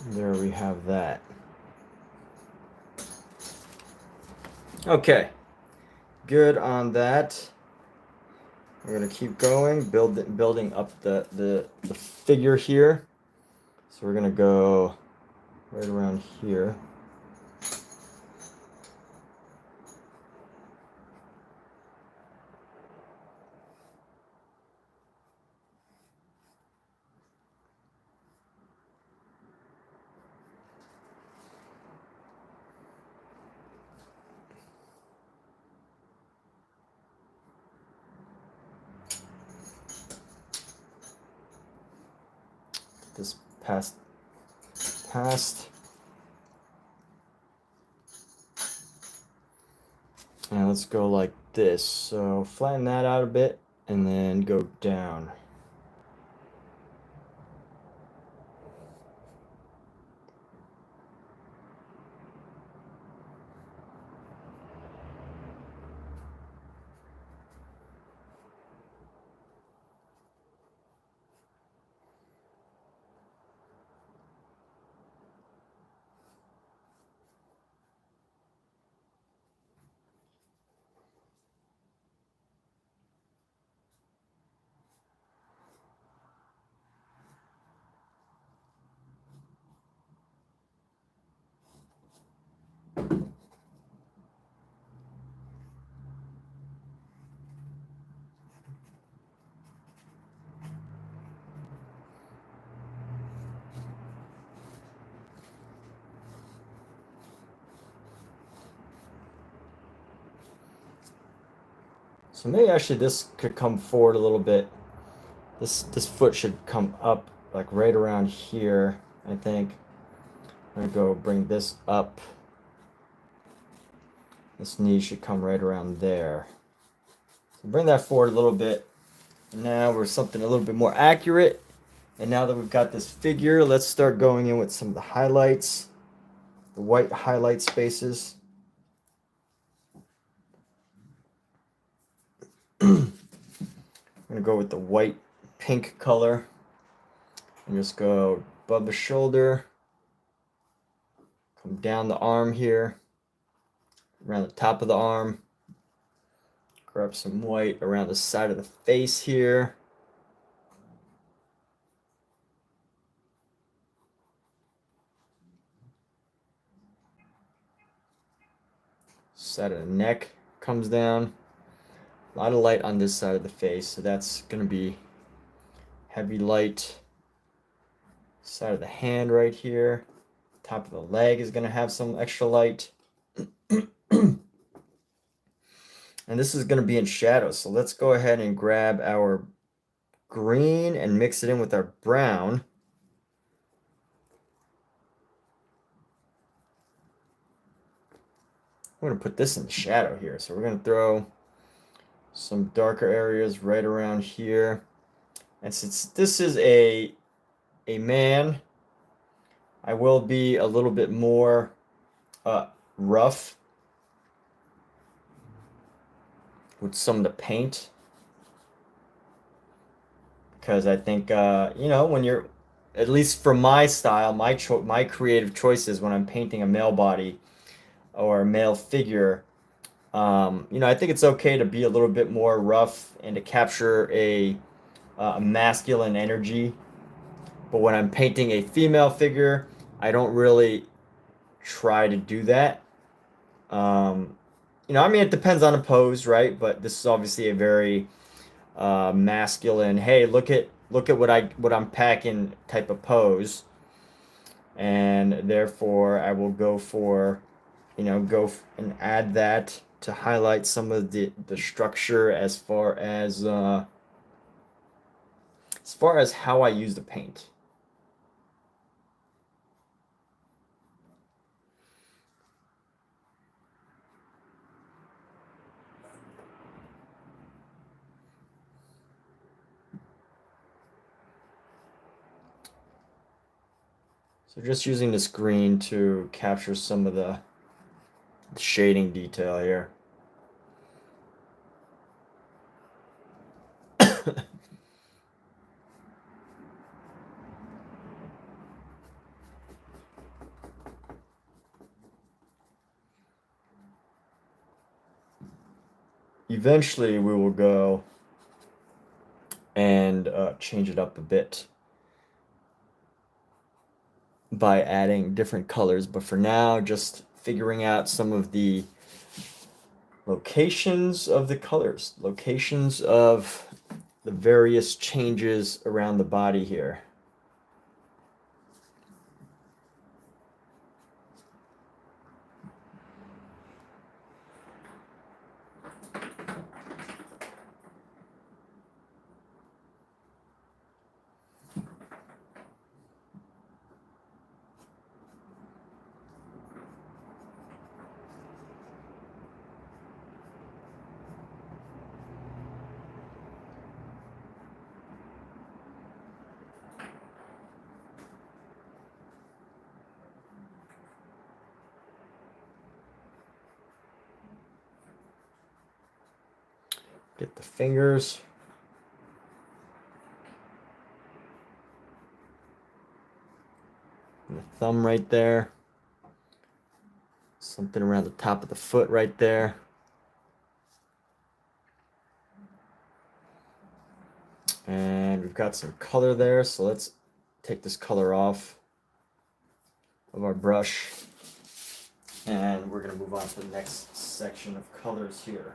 there we have that. Okay, good on that. We're going to keep going, building up the figure here. So we're going to go right around here. This past. And let's go like this. So flatten that out a bit and then go down. So maybe actually this could come forward a little bit. This foot should come up like right around here, I think. I'm gonna go bring this up. This knee should come right around there. So bring that forward a little bit. Now we're something a little bit more accurate. And now that we've got this figure, let's start going in with some of the highlights, the white highlight spaces. I'm gonna go with the white pink color and just go above the shoulder, come down the arm here, around the top of the arm, grab some white around the side of the face here. Side of the neck comes down. A lot of light on this side of the face, so that's going to be heavy light. Side of the hand right here. Top of the leg is going to have some extra light. And this is going to be in shadow, so let's go ahead and grab our green and mix it in with our brown. I'm going to put this in the shadow here, so we're going to throw some darker areas right around here. And since this is a man, I will be a little bit more rough with some of the paint, because I think you know, when you're, at least for my style, my creative choices when I'm painting a male body or a male figure, you know, I think it's okay to be a little bit more rough and to capture a masculine energy. But when I'm painting a female figure, I don't really try to do that. You know, I mean, it depends on a pose, right? But this is obviously a very masculine, hey, look at what I'm packing type of pose. And therefore I will go for, you know, and add that to highlight some of the structure as far as how I use the paint. So just using this green to capture some of the shading detail here. Eventually we will go and change it up a bit by adding different colors, but for now, just figuring out some of the locations of the colors, locations of the various changes around the body here. Get the fingers. And the thumb right there. Something around the top of the foot right there. And we've got some color there, so let's take this color off of our brush. And we're going to move on to the next section of colors here.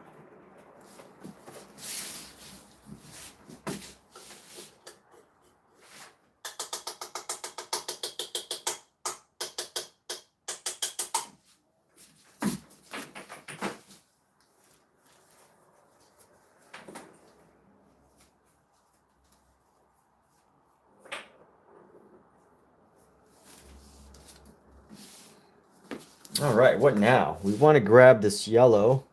All right, what now? We want to grab this yellow,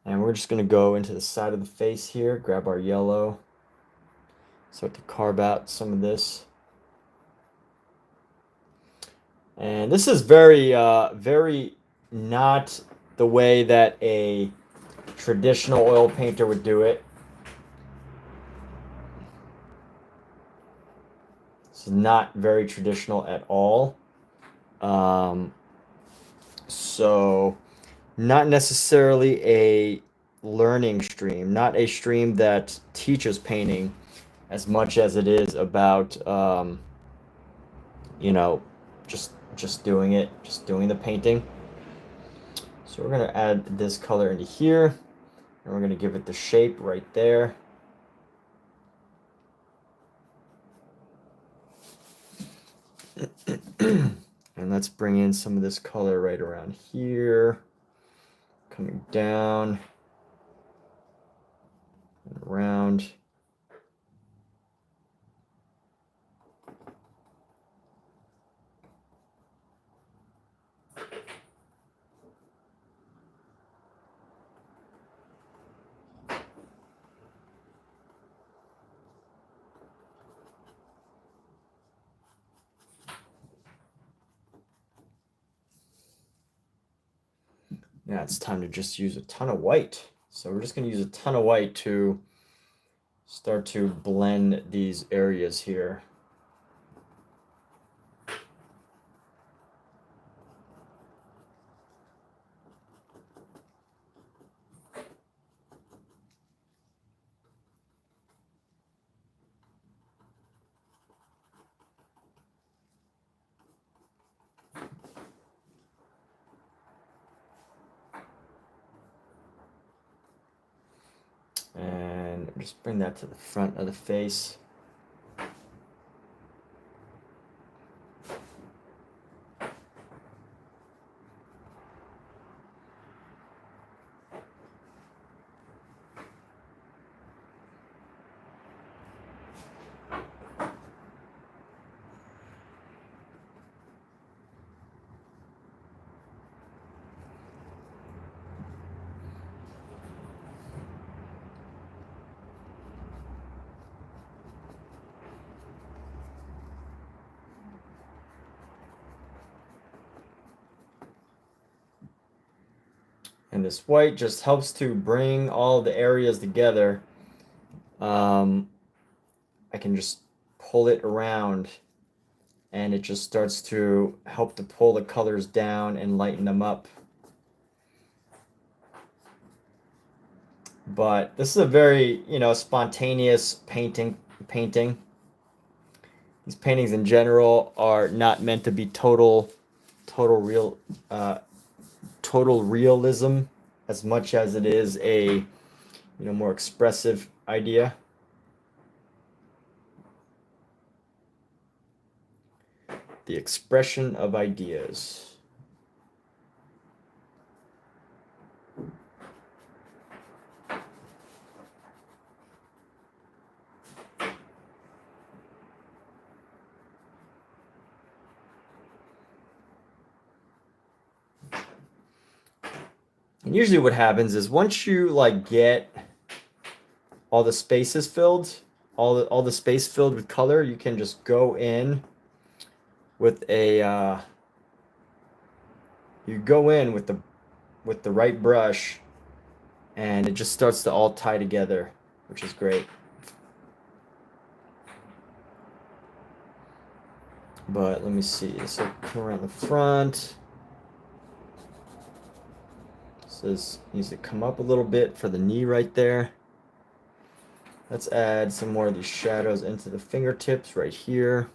and we're just going to go into the side of the face here, grab our yellow, start to carve out some of this. And this is very, very not the way that a traditional oil painter would do it. This is not very traditional at all. So not necessarily a learning stream, not a stream that teaches painting as much as it is about, you know, just doing it, just doing the painting. So we're going to add this color into here, and we're going to give it the shape right there. And let's bring in some of this color right around here, coming down and around. Now it's time to just use a ton of white. So we're just going to use a ton of white to start to blend these areas here. And just bring that to the front of the face. And this white just helps to bring all the areas together. I can just pull it around, and it just starts to help to pull the colors down and lighten them up. But this is a very, spontaneous painting. These paintings in general are not meant to be total realism as much as it is a, more expressive idea. The expression of ideas. And usually what happens is once you get all the spaces filled, all the space filled with color, you can just go in with a with the right brush, and it just starts to all tie together, which is great. But let me see. So come around the front. This needs to come up a little bit for the knee right there. Let's add some more of these shadows into the fingertips right here.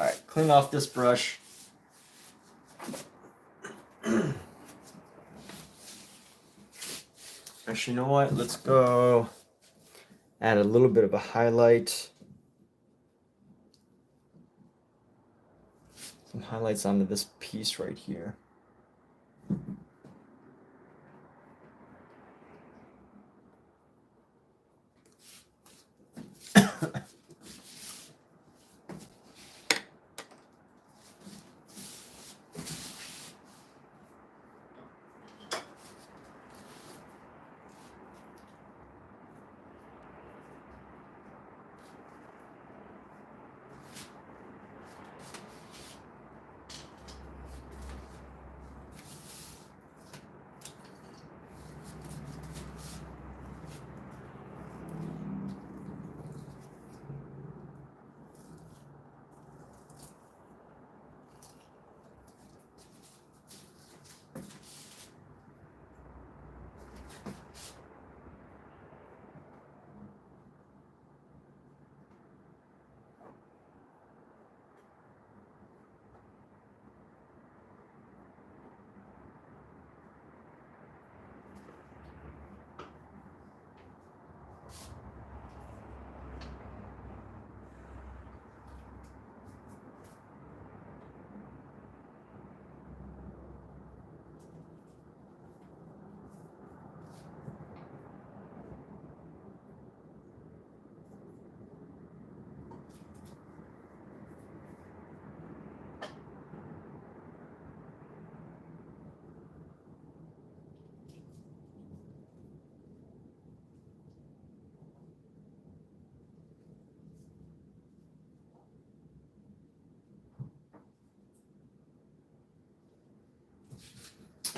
right, clean off this brush. Actually, you know what? Let's go add a little bit of a highlight. Some highlights onto this piece right here.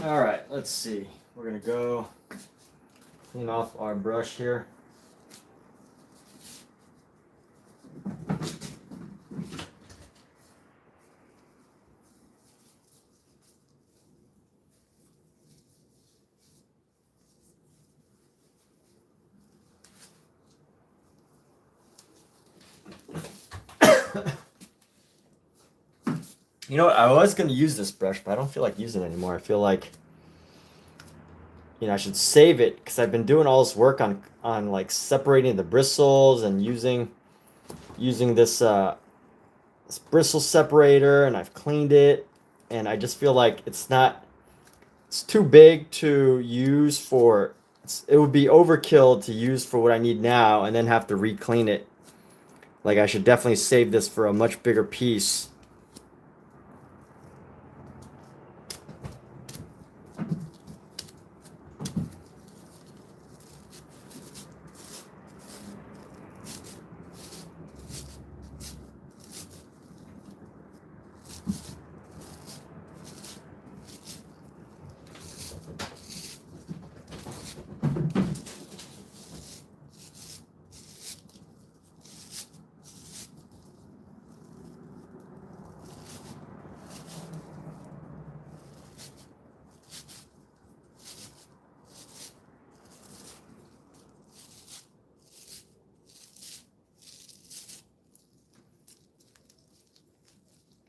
All right, let's see. We're gonna go clean off our brush here. You know what? I was going to use this brush, but I don't feel like using it anymore. I feel like, I should save it because I've been doing all this work on like separating the bristles and using this this bristle separator, and I've cleaned it, and I just feel like it's too big to use for. It would be overkill to use for what I need now, and then have to re-clean it. Like, I should definitely save this for a much bigger piece.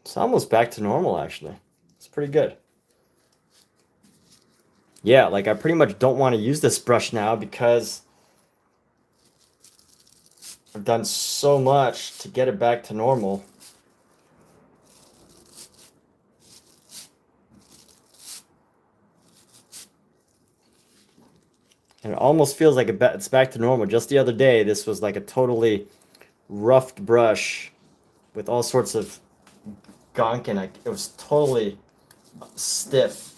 It's almost back to normal, actually. It's pretty good. Yeah, like I pretty much don't want to use this brush now because I've done so much to get it back to normal. And it almost feels like it's back to normal. Just the other day, this was like a totally roughed brush with all sorts of gunk, and it was totally stiff.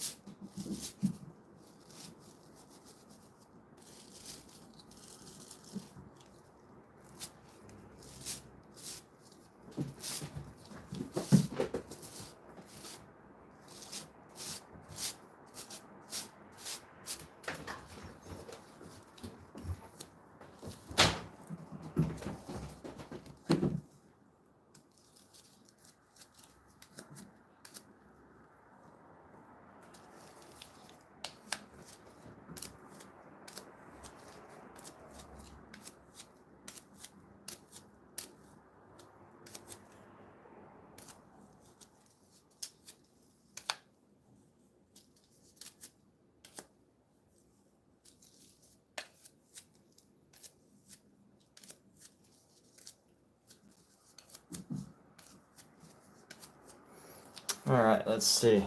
All right, let's see.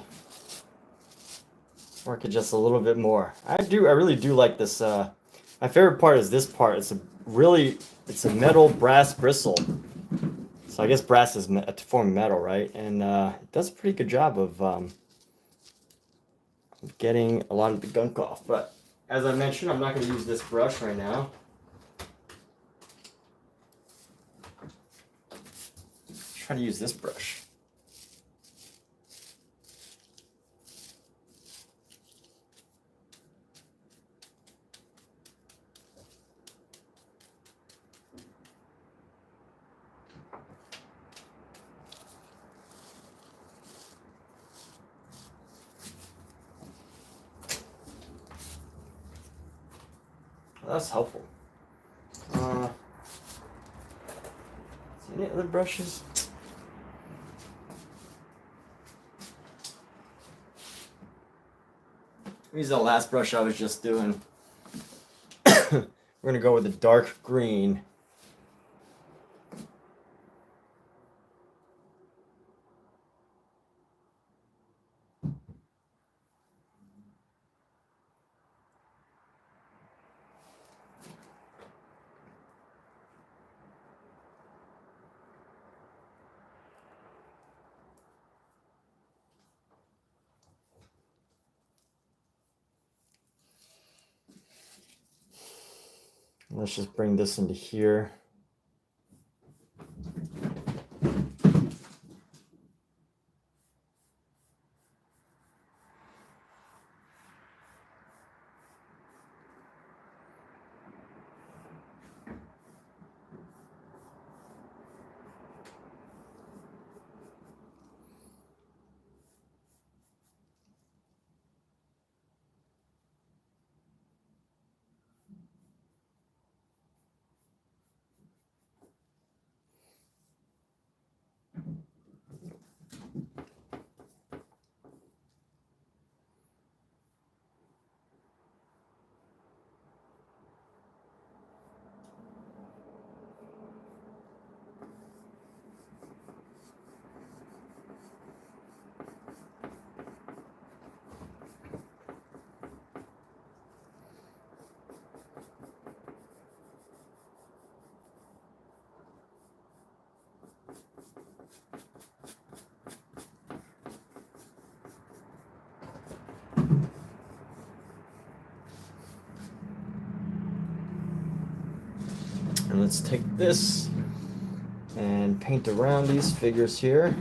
Work it just a little bit more. I really do like this. My favorite part is this part. It's a metal brass bristle. So I guess brass is to form metal, right? And it does a pretty good job of getting a lot of the gunk off. But as I mentioned, I'm not going to use this brush right now. Try to use this brush. That's helpful. Any other brushes? Use the last brush I was just doing. We're gonna go with the dark green. Let's just bring this into here. And let's take this and paint around these figures here.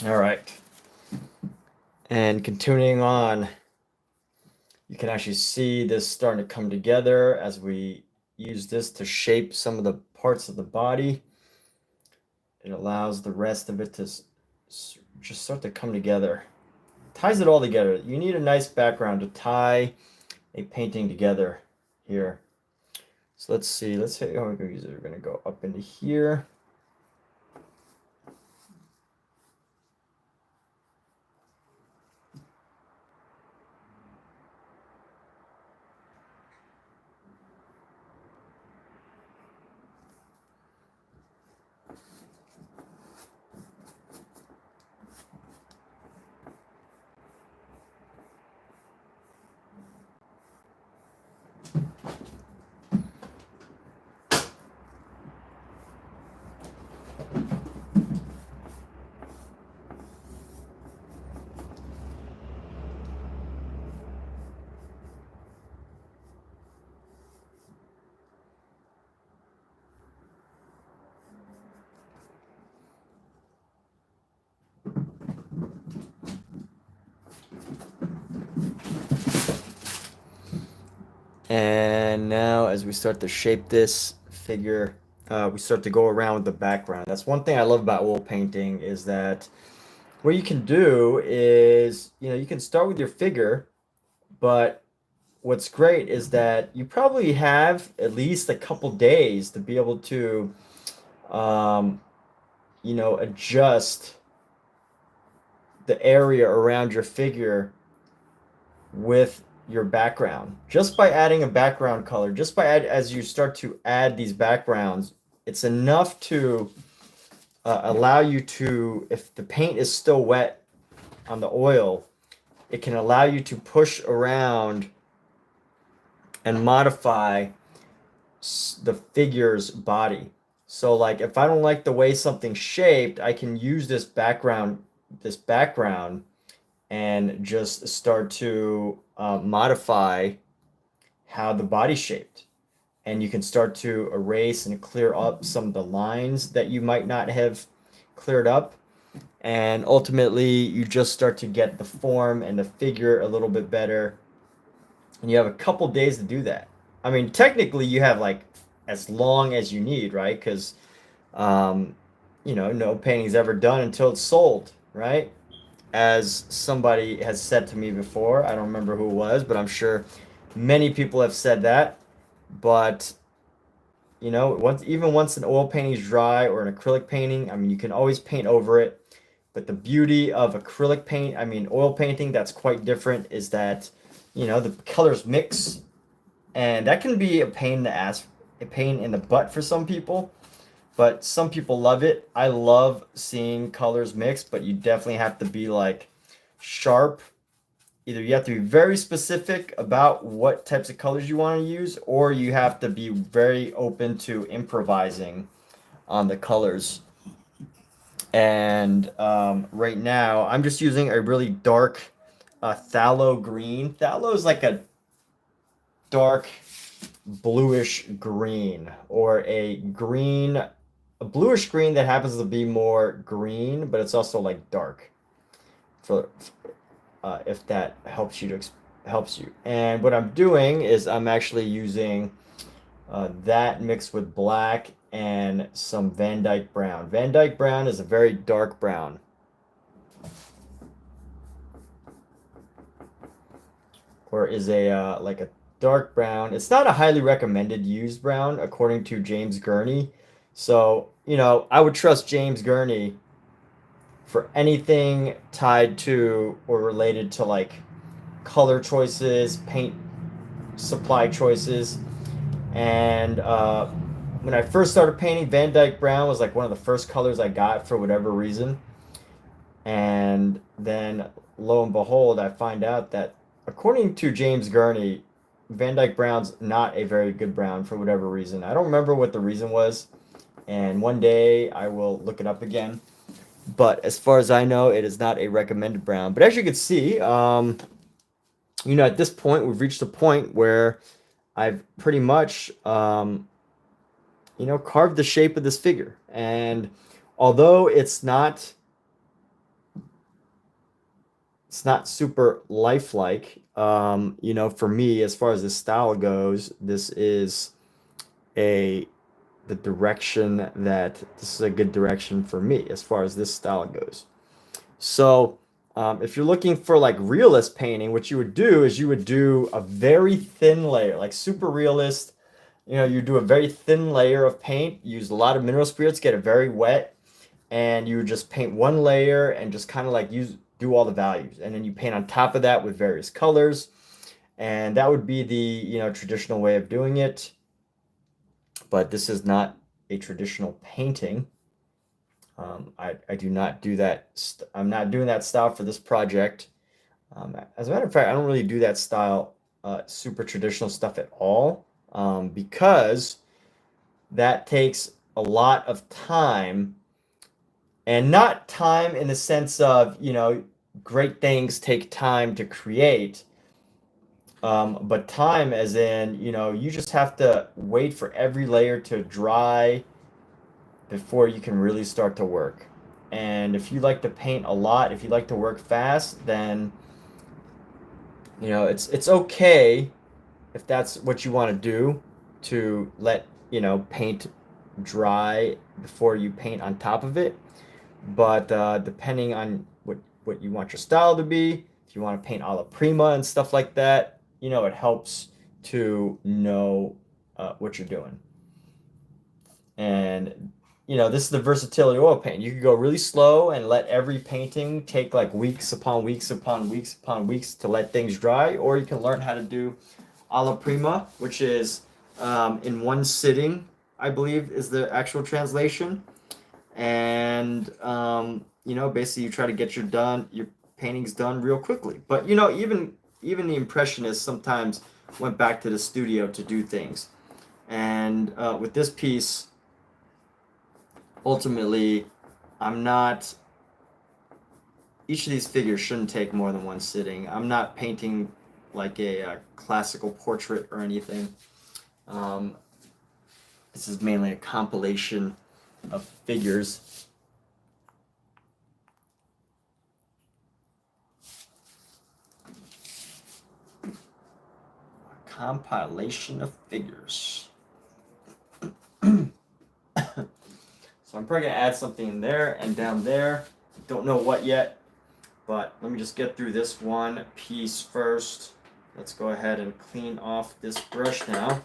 All right. And continuing on, you can actually see this starting to come together as we use this to shape some of the parts of the body. It allows the rest of it to just start to come together. Ties it all together. You need a nice background to tie a painting together here. So let's see. Let's say, oh, we're going to go up into here. And now as we start to shape this figure, we start to go around with the background. That's one thing I love about oil painting, is that what you can do is, you can start with your figure, but what's great is that you probably have at least a couple days to be able to, um, adjust the area around your figure with your background, just by adding a background color. Just by as you start to add these backgrounds, it's enough to allow you to, if the paint is still wet on the oil, it can allow you to push around and modify the figure's body. So like if I don't like the way something's shaped, I can use this background and just start to modify how the body's shaped. And you can start to erase and clear up some of the lines that you might not have cleared up. And ultimately, you just start to get the form and the figure a little bit better. And you have a couple days to do that. I mean, technically, you have like as long as you need, right? Because, no painting's ever done until it's sold, right? As somebody has said to me before, I don't remember who it was, but I'm sure many people have said that. But once an oil painting is dry, or an acrylic painting, I mean, you can always paint over it. But the beauty of acrylic paint, I mean, oil painting, that's quite different, is that the colors mix, and that can be a pain in the ass, a pain in the butt for some people. But some people love it. I love seeing colors mix, but you definitely have to be like sharp. Either you have to be very specific about what types of colors you want to use, or you have to be very open to improvising on the colors. And right now, I'm just using a really dark phthalo green. Phthalo is like a dark bluish green, or a bluish green that happens to be more green, but it's also like dark. For if that helps you. And what I'm doing is I'm actually using that mixed with black and some Van Dyke brown. Van Dyke brown is a very dark brown. Or is a like a dark brown. It's not a highly recommended used brown according to James Gurney. So, I would trust James Gurney for anything tied to or related to like color choices, paint supply choices. And when I first started painting, Van Dyke brown was like one of the first colors I got for whatever reason. And then lo and behold, I find out that according to James Gurney, Van Dyke brown's not a very good brown for whatever reason. I don't remember what the reason was, and one day I will look it up again. But as far as I know, it is not a recommended brown. But as you can see, at this point, we've reached a point where I've pretty much, carved the shape of this figure. And although it's not super lifelike, for me, as far as this style goes, this is this is a good direction for me as far as this style goes. So if you're looking for like realist painting, what you would do is you would do a very thin layer, like super realist. You do a very thin layer of paint, use a lot of mineral spirits, get it very wet, and you would just paint one layer and just kind of like do all the values, and then you paint on top of that with various colors, and that would be the traditional way of doing it. But this is not a traditional painting. I do not do that. I'm not doing that style for this project. As a matter of fact, I don't really do that style, super traditional stuff at all, because that takes a lot of time. And not time in the sense of, great things take time to create, but time as in, you just have to wait for every layer to dry before you can really start to work. And if you like to paint a lot, if you like to work fast, then, it's okay if that's what you want to do, to let, you know, paint dry before you paint on top of it. But depending on what you want your style to be, if you want to paint a la Prima and stuff like that, you know, it helps to know what you're doing. And you know, this is the versatility oil paint. You could go really slow and let every painting take like weeks upon weeks upon weeks upon weeks to let things dry, or you can learn how to do a la Prima, which is in one sitting, I believe is the actual translation. And you know, basically you try to get your paintings done real quickly. But you know, even the impressionists sometimes went back to the studio to do things. And with this piece, ultimately, I'm not. Each of these figures shouldn't take more than one sitting. I'm not painting like a classical portrait or anything. This is mainly a compilation of figures. A compilation of figures. So I'm probably gonna add something in there and down there. Don't know what yet, but let me just get through this one piece first. Let's go ahead and clean off this brush now.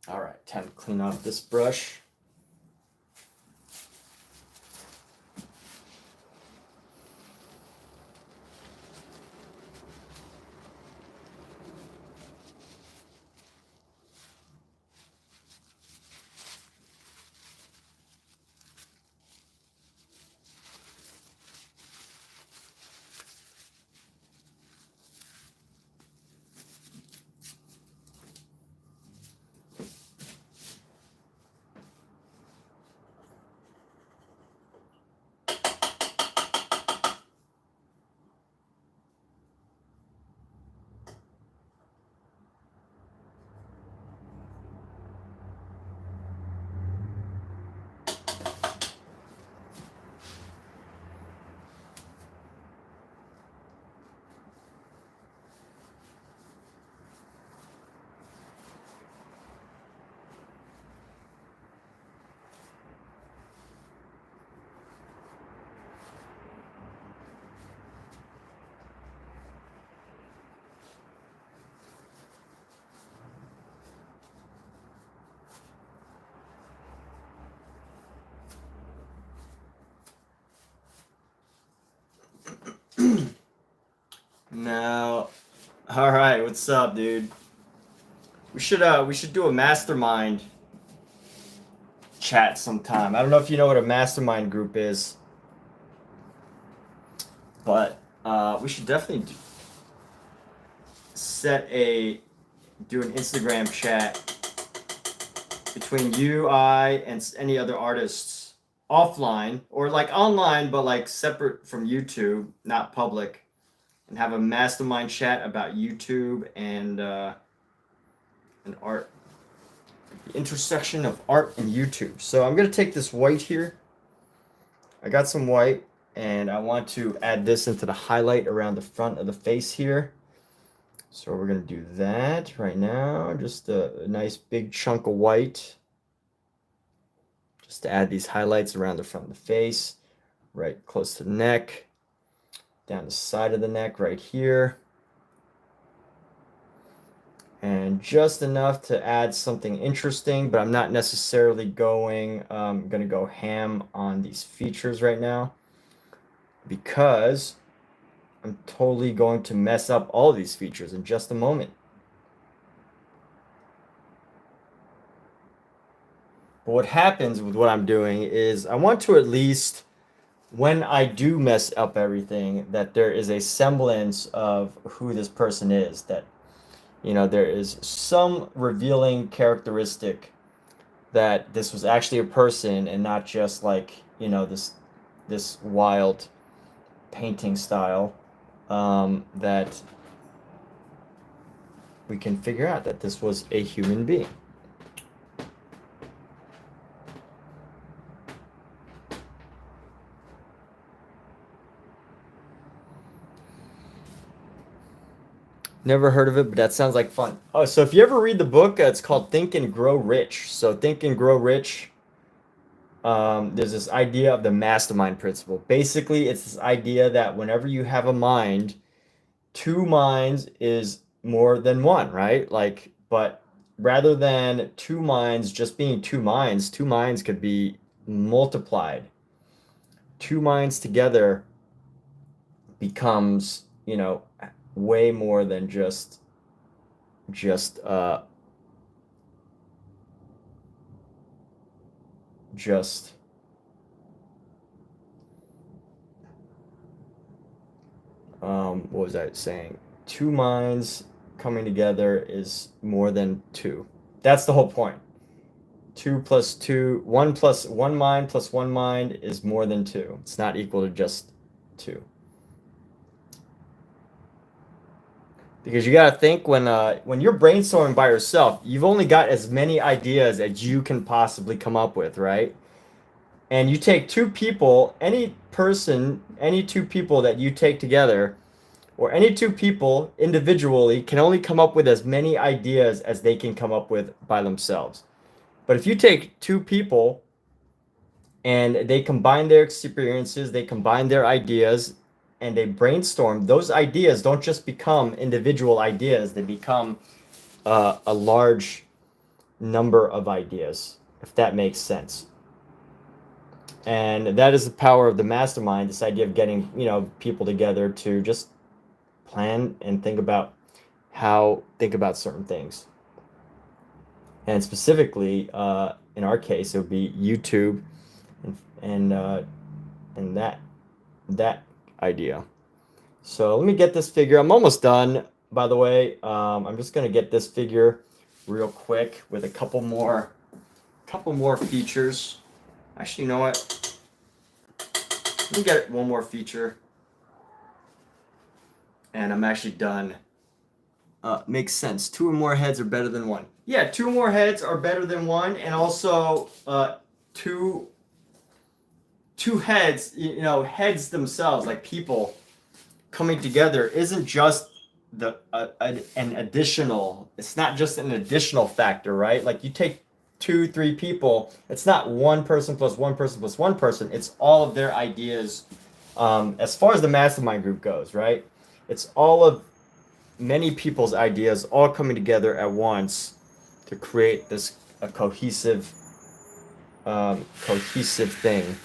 All right, time to clean off this brush. Now, all right, what's up, dude? We should do a mastermind chat sometime. I don't know if you know what a mastermind group is, but we should definitely do an Instagram chat between you, I, and any other artists offline or like online, but like separate from YouTube, not public. And have a mastermind chat about YouTube and art. The intersection of art and YouTube. So I'm going to take this white here. I got some white, and I want to add this into the highlight around the front of the face here. So we're going to do that right now. Just a nice big chunk of white. Just to add these highlights around the front of the face, right close to the neck. down the side of the neck right here. And just enough to add something interesting, but I'm not necessarily going to go ham on these features right now because I'm totally going to mess up all of these features in just a moment. But what happens with what I'm doing is I want to at least, when I do mess up everything, that there is a semblance of who this person is, that there is some revealing characteristic that this was actually a person and not just like, this wild painting style, that we can figure out that this was a human being. Never heard of it, but that sounds like fun. Oh, so if you ever read the book, it's called Think and Grow Rich. So Think and Grow Rich, there's this idea of the mastermind principle. Basically, it's this idea that whenever you have a mind, two minds is more than one, right? Like, but rather than two minds just being two minds could be multiplied. Two minds together becomes, way more than just just what was I saying? Two minds coming together is more than two. That's the whole point. 2 plus 2, 1 plus 1 mind plus 1 mind is more than 2. It's not equal to just 2. Because you got to think when you're brainstorming by yourself, you've only got as many ideas as you can possibly come up with, right? And you take two people, any two people that you take together, or any two people individually can only come up with as many ideas as they can come up with by themselves. But if you take two people and they combine their experiences, they combine their ideas, and they brainstorm, those ideas don't just become individual ideas, they become a large number of ideas, if that makes sense. And that is the power of the mastermind, this idea of getting, people together to just plan and think about certain things. And specifically, in our case, it would be YouTube and that idea. So let me get this figure. I'm almost done, by the way. I'm just gonna get this figure real quick with a couple more features. Actually, you know what? Let me get one more feature, and I'm actually done. Makes sense. 2 or more heads are better than 1. Yeah, 2 more heads are better than 1, and also two heads. Heads themselves, like people coming together, isn't just an additional. It's not just an additional factor, right? Like you take 2, 3 people. It's not one person plus one person plus one person. It's all of their ideas. As far as the mastermind group goes, right? It's all of many people's ideas all coming together at once to create this cohesive thing.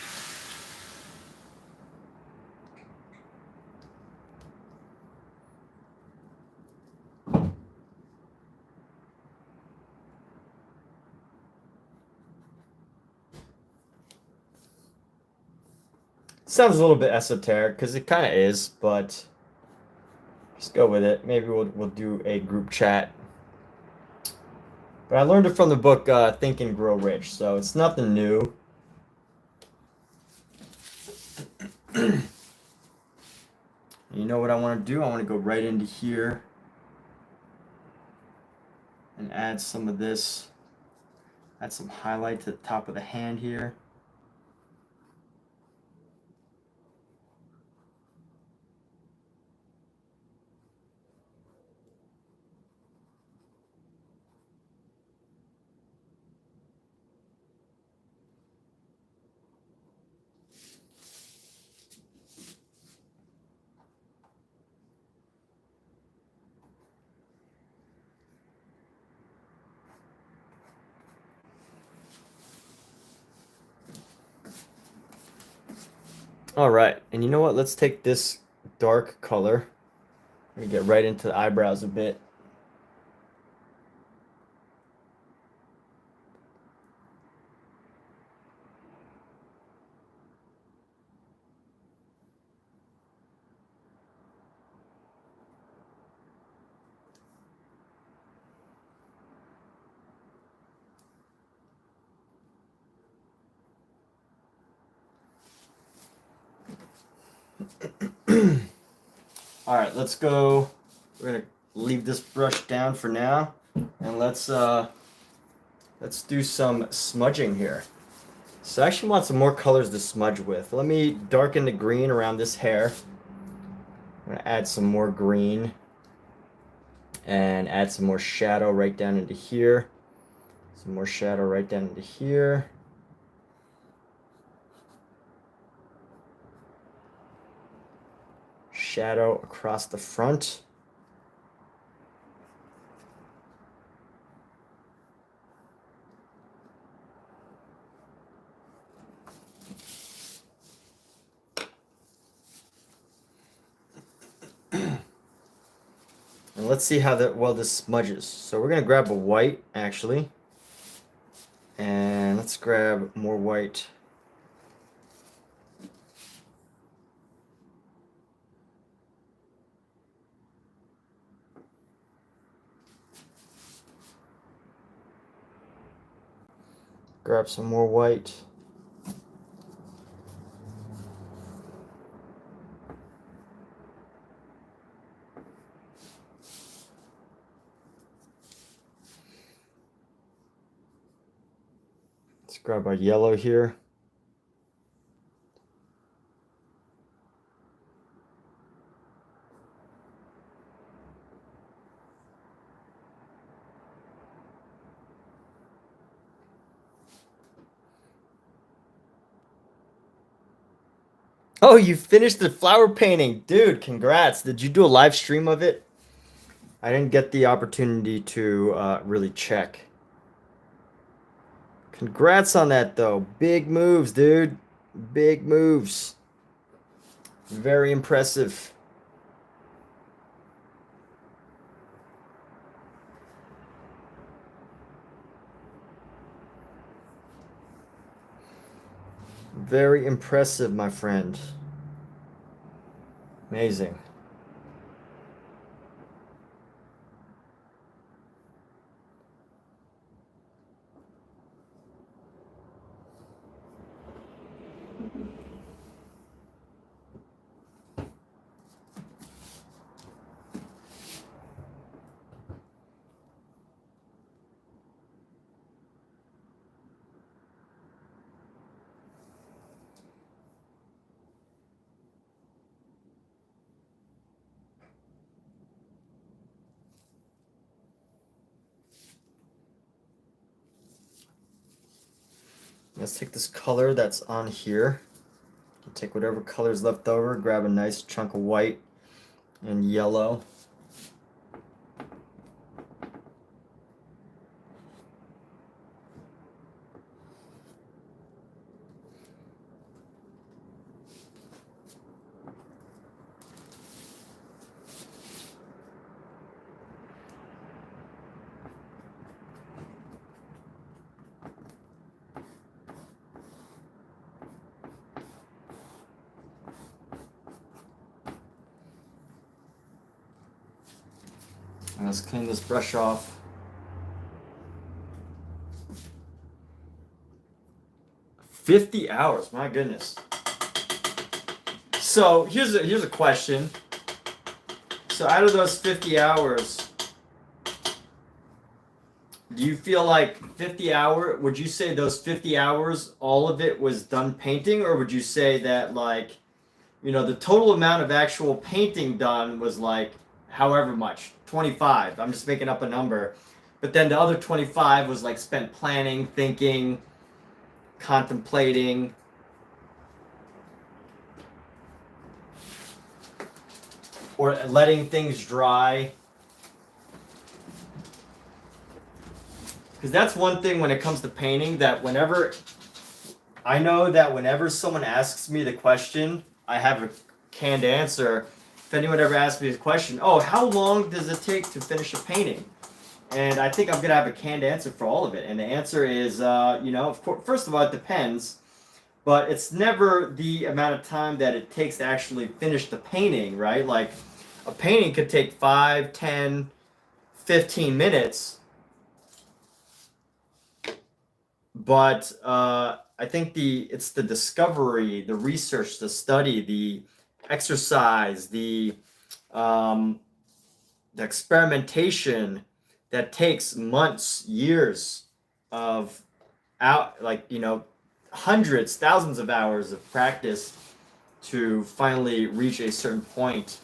Sounds a little bit esoteric because it kind of is, but just go with it. Maybe we'll do a group chat. But I learned it from the book Think and Grow Rich, so it's nothing new. You know what I want to do? I want to go right into here and add some of this. Add some highlight to the top of the hand here. All right, and you know what? Let's take this dark color. Let me get right into the eyebrows a bit. All right, let's go. We're gonna leave this brush down for now, and let's do some smudging here. So I actually want some more colors to smudge with. Let me darken the green around this hair. I'm gonna add some more green and add some more shadow right down into here. Some more shadow right down into here. Shadow across the front. And let's see how well this smudges. So we're gonna grab a white actually, and let's grab more white. Grab some more white. Let's grab our yellow here. Oh, you finished the flower painting. Dude, congrats. Did you do a live stream of it? I didn't get the opportunity to really check. Congrats on that, though. Big moves, dude. Big moves. Very impressive. Very impressive, my friend. Amazing. Let's take this color that's on here. Take whatever color's left over, grab a nice chunk of white and yellow. And let's clean this brush off. $50 hours, my goodness. So here's a question. So out of those 50 hours, do you feel like 50 hour, would you say those 50 hours, all of it was done painting? Or would you say that, like, you know, the total amount of actual painting done was like however much, 25, I'm just making up a number. But then the other 25 was like spent planning, thinking, contemplating. Or letting things dry. Because that's one thing when it comes to painting, that whenever I know that whenever someone asks me the question, I have a canned answer. If anyone ever asks me the question, oh, how long does it take to finish a painting? And I think I'm going to have a canned answer for all of it. And the answer is, you know, of course, first of all, it depends. But it's never the amount of time that it takes to actually finish the painting, right? Like, a painting could take 5, 10, 15 minutes. But I think it's the discovery, the research, the study, the exercise, the experimentation that takes months, years of hundreds, thousands of hours of practice to finally reach a certain point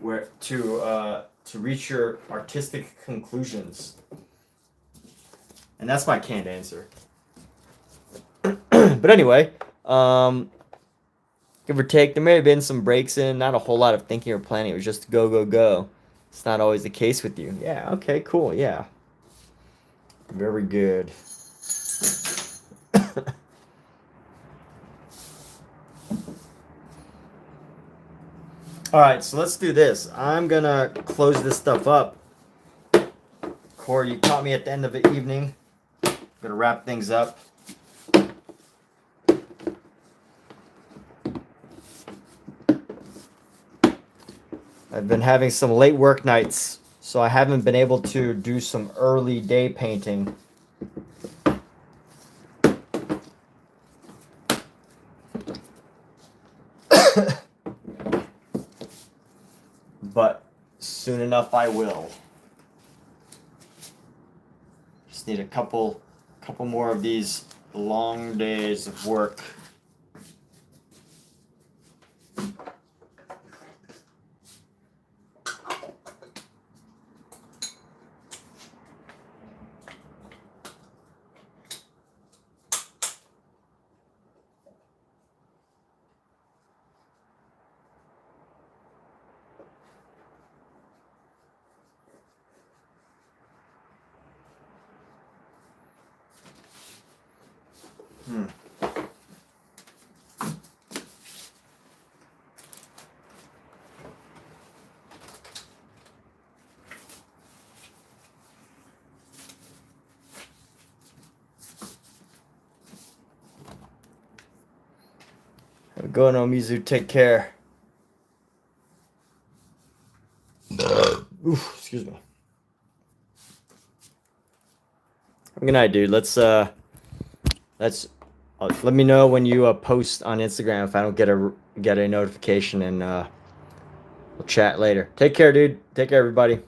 where to reach your artistic conclusions. And that's my canned answer. But anyway, give or take, there may have been some breaks in, not a whole lot of thinking or planning. It was just go, go, go. It's not always the case with you. Yeah, okay, cool, yeah. Very good. All right, so let's do this. I'm gonna close this stuff up. Corey, you caught me at the end of the evening. I'm gonna wrap things up. I've been having some late work nights, so I haven't been able to do some early day painting. But soon enough I will. Just need a couple more of these long days of work. Go no Mizu, take care. Oof, excuse me. Good night, dude. Let's let me know when you post on Instagram if I don't get a notification, and we'll chat later. Take care, dude. Take care, everybody.